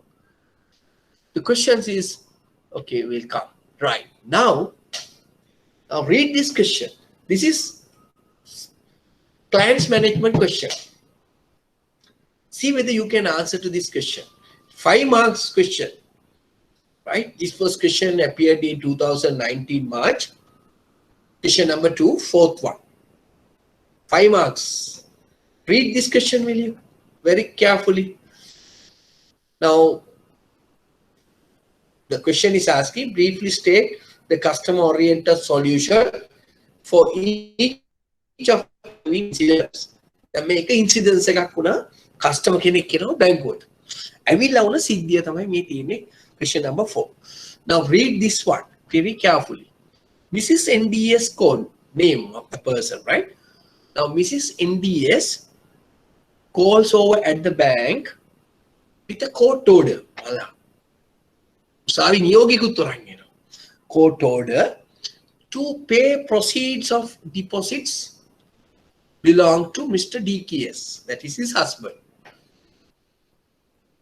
the questions is, okay, we'll come. Right. Now read this question. This is clients management question. See whether you can answer to this question. 5 marks question. Right? This first question appeared in 2019 March. Question number 2, fourth one. 5 marks. Read this question, will you? Very carefully. Now, the question is asking, briefly state the customer-oriented solution for each of the incidents. The make incidents customer කෙනෙක් කියනවා බැංකුවට. ඇවිල්ලා වුණ සිද්ධිය තමයි මේ තියෙන්නේ question number 4. Now read this one very carefully. Mrs. NDS called name of the person, right? Now Mrs. NDS calls over at the bank with a court order. උසාවි නියෝගිකුත් තරන් එනවා. Court order to pay proceeds of deposits belong to Mr. DKS, that is his husband.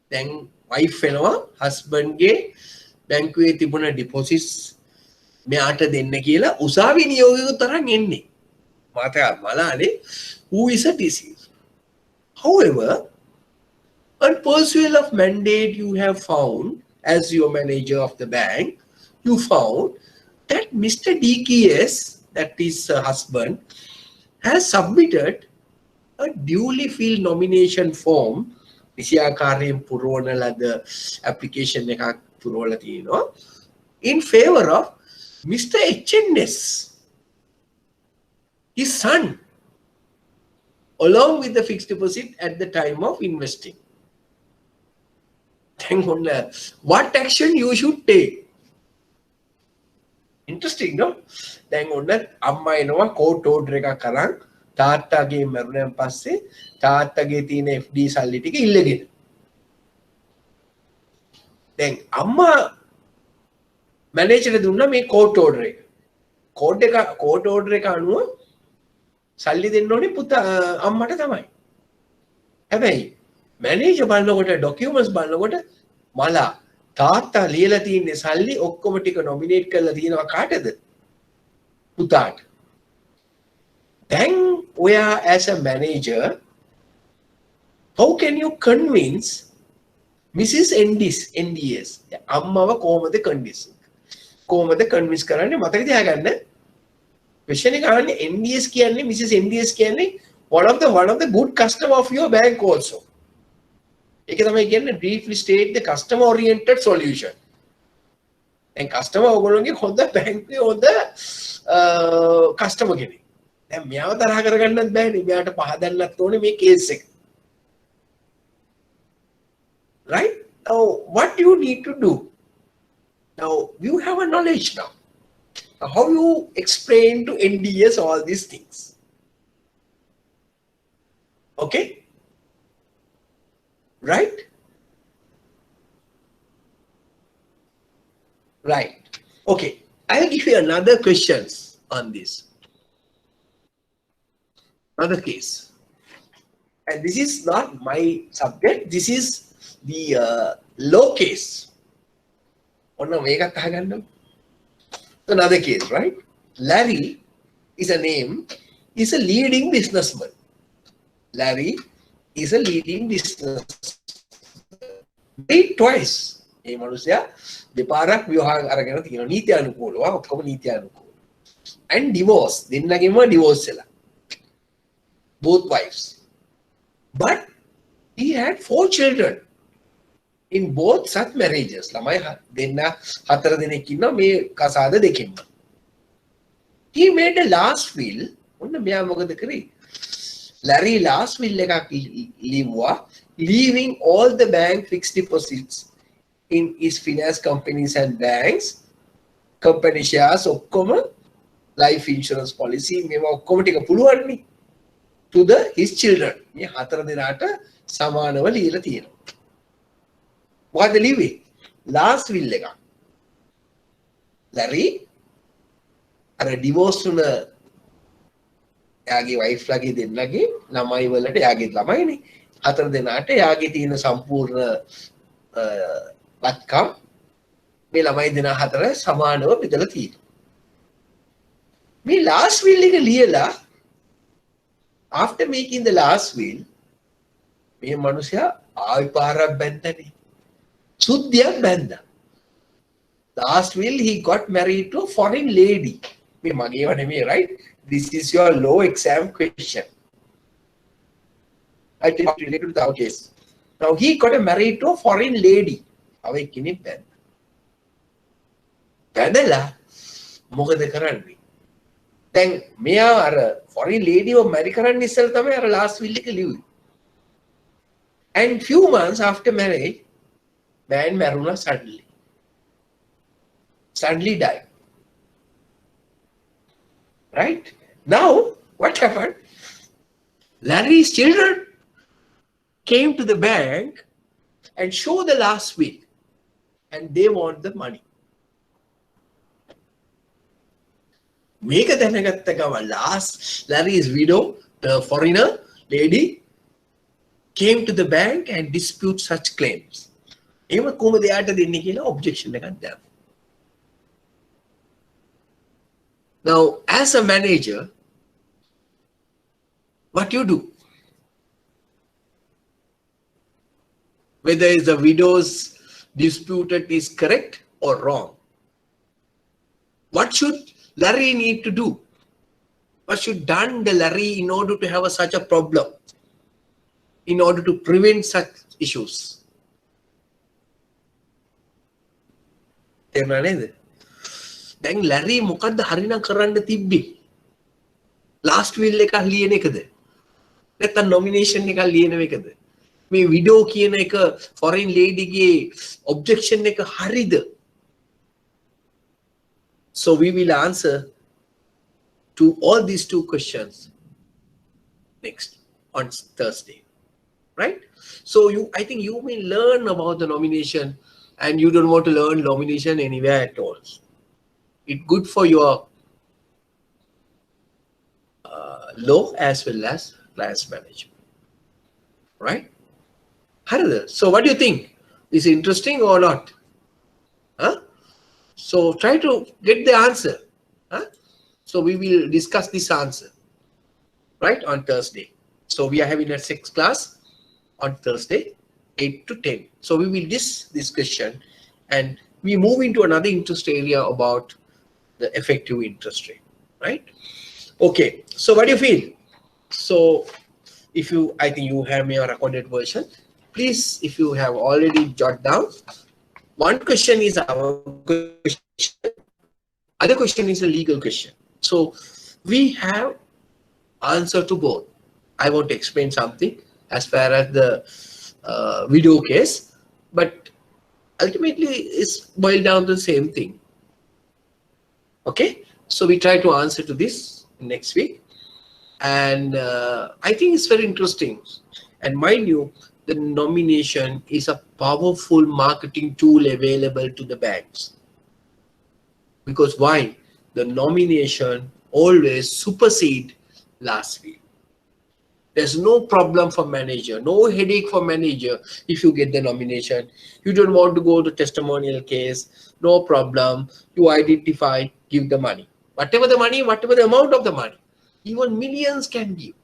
Then wife වෙනවා husband ගේ බැංකුවේ තිබුණ deposits මෙයාට දෙන්න කියලා උසාවි නියෝගිකු තරම් එන්නේ. මාතයා මලානේ who is a deceased. However, on pursuit of mandate you have found as your manager of the bank, you found that Mr. DKS, that is husband, has submitted a duly filled nomination form. විෂයාකාරයෙන් පුරවන ලද application එකක් පුරවලා තියෙනවා in favor of Mr. HNS, his son, along with the fixed deposit at the time of investing. What action you should take? Interesting, no? දැන් ඔන්න අම්මා එනවා court order එකක් අරන් තාත්තාගේ මරුණන් පස්සේ තාත්තගේ තියෙන FD සල්ලි ටික ඉල්ලගෙන. දැන් අම්මා මැනේජර් දුන්නා මේ court order එක. court order එක අනුව සල්ලි දෙන්න ඕනේ පුතා අම්මට තමයි. හැබැයි මැනේජර් බලනකොට ඩොකියුමන්ට්ස් බලනකොට මලා තාත්තා ලියලා තියෙන සල්ලි ඔක්කොම ටික නොමිනේට් කරලා තියෙනවා කාටද? පුතාට. Then, where as a manager, how can you convince Mrs. NDS? අම්මව කොහොමද convince කරන්නේ? මතක තියාගන්න. question එක අහන්නේ NDS කියන්නේ Mrs. NDS කියන්නේ one of the good customer of your bank also. ඒක තමයි කියන්නේ briefly state the customer oriented solution. දැන් customer ඔයගොල්ලෝගේ හොඳ බැංකුවේ හොඳ customer කෙනෙක්. දැන් මෙයාව තරහ කරගන්නත් බෑනේ. මෙයාට පහදන්නත් ඕනේ මේ කේස් එක. Right? Now what you need to do? Now you have a knowledge now. Now, how you explain to NDS all these things? Okay? Right? Right. Okay. I'll give you another questions on this. Another case. And this is not my subject. This is the law case. Another case, right? Larry is a name, is a leading businessman. Larry is a leading businessman. Married twice. මේ මනුස්සයා දෙපාරක් විවාහ අරගෙන තියෙනවා. නීති අනුකූලව, ඔක්කොම නීති අනුකූලව. And divorce. දෙන්නගෙම divorce වෙලා. Both wives. But he had 4 children in both such marriages. ළමයි දෙන්න 4 දෙනෙක් ඉන්නවා මේ කසාද දෙකෙන්ම. He made a last will. Larry last will leaving all the bank fixed deposits in his finance companies and banks, company shares, life insurance policy, to his children. What the leaving? Last will Larry are divorced to the Yagi wife lagi then lagi, Lamai will let Yagi Lamaini. Other than that, Yagi in a Sampur Latkam, Milamai Dina Hatara, Samano with the Lati. Me last will like a Liela. After making the last will, me Manusya, I para Bendani. Sudhya Benda. Last will he got married to a foreign lady. Me Magi, right? This is your low exam question. I think it related to our case. Now he got married to a foreign lady. Awake Ben. Padala Mogada Karandi. Then Mia are a foreign lady of American Nisseltame are last will live. And few months after marriage, man Maruna suddenly died. Right? Now, what happened? Larry's children came to the bank and showed the last will, and they want the money. Make a last Larry's widow, the foreigner lady, came to the bank and dispute such claims. Even objection. Now, as a manager, what you do? Whether the widow's disputed is correct or wrong. What should Larry need to do? What should done the Larry in order to have such a problem? In order to prevent such issues? Then Larry මොකද්ද හරිනම් කරන්න තිබ්බේ last will එකක් ලියන එකද නැත්නම් nomination එකක් ලියන එකද මේ widow කියන එක foreign lady ගේ objection එක හරිද? So we will answer to all these two questions next on Thursday, right? So I think you may learn about the nomination, and you don't want to learn nomination anywhere at all. It's good for your law as well as class management, right? So what do you think? Is it interesting or not? Huh? So try to get the answer. Huh? So we will discuss this answer, right, on Thursday. So we are having a 6th class on Thursday, 8 to 10. So we will this question, and we move into another interest area about the effective interest rate, right? Okay, so what do you feel? So if you, I think you have your recorded version. Please, if you have already jot down, one question is our question, other question is a legal question. So we have answer to both. I want to explain something as far as the video case, but ultimately it's boiled down to the same thing. Okay, so we try to answer to this next week, and I think it's very interesting. And mind you, the nomination is a powerful marketing tool available to the banks. Because why? The nomination always supersedes last will. There's no problem for manager, no headache for manager if you get the nomination. You don't want to go to testimonial case, no problem. You identify, give the money. Whatever the money, whatever the amount of the money, even millions can give.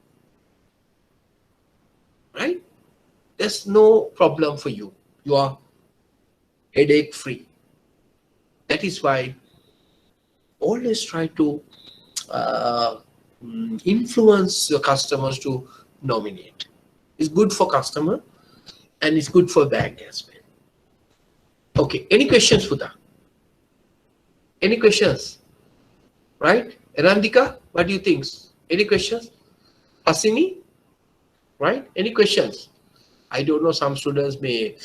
Right? There's no problem for you. You are headache free. That is why always try to influence your customers to nominate. It's good for customer and it's good for bank as well. Okay, any questions, Fuda? Any questions? Right? Erandika, what do you think? Any questions? Hasini, right? Any questions? I don't know, some students may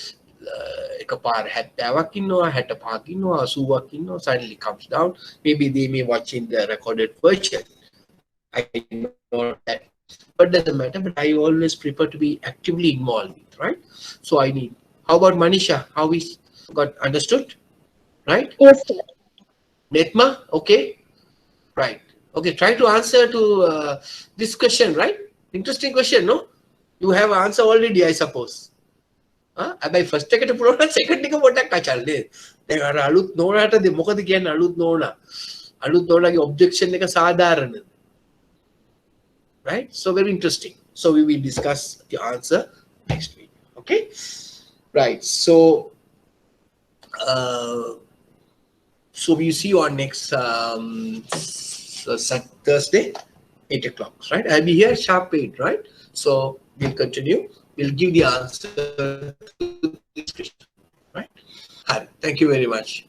එකපාර 70ක් ඉන්නවා 65ක් ඉන්නවා 80ක් ඉන්නවා suddenly comes down. Maybe they may watch in the recorded version. I know that, but doesn't matter. But I always prefer to be actively involved with, right? So I need. How about Manisha? How is got understood? Right? Yes, sir. Netma, okay, right, okay. Try to answer to this question, right? Interesting question, no? You have answer already, I suppose. හැබැයි first එකට පුරවලා second එක පොඩ්ඩක් කචල්නේ. දැන් අර අලුත් නෝනාට මොකද කියන්නේ අලුත් නෝනාගේ ඔබ්ජෙක්ෂන් එක සාධාරණද? Right? So very interesting. So we will discuss the answer next week. Okay? Right. So we see you on next Thursday, 8 o'clock, right? I'll be here sharp 8, right? So we'll continue. We'll give the answer to this question, right? Thank you very much.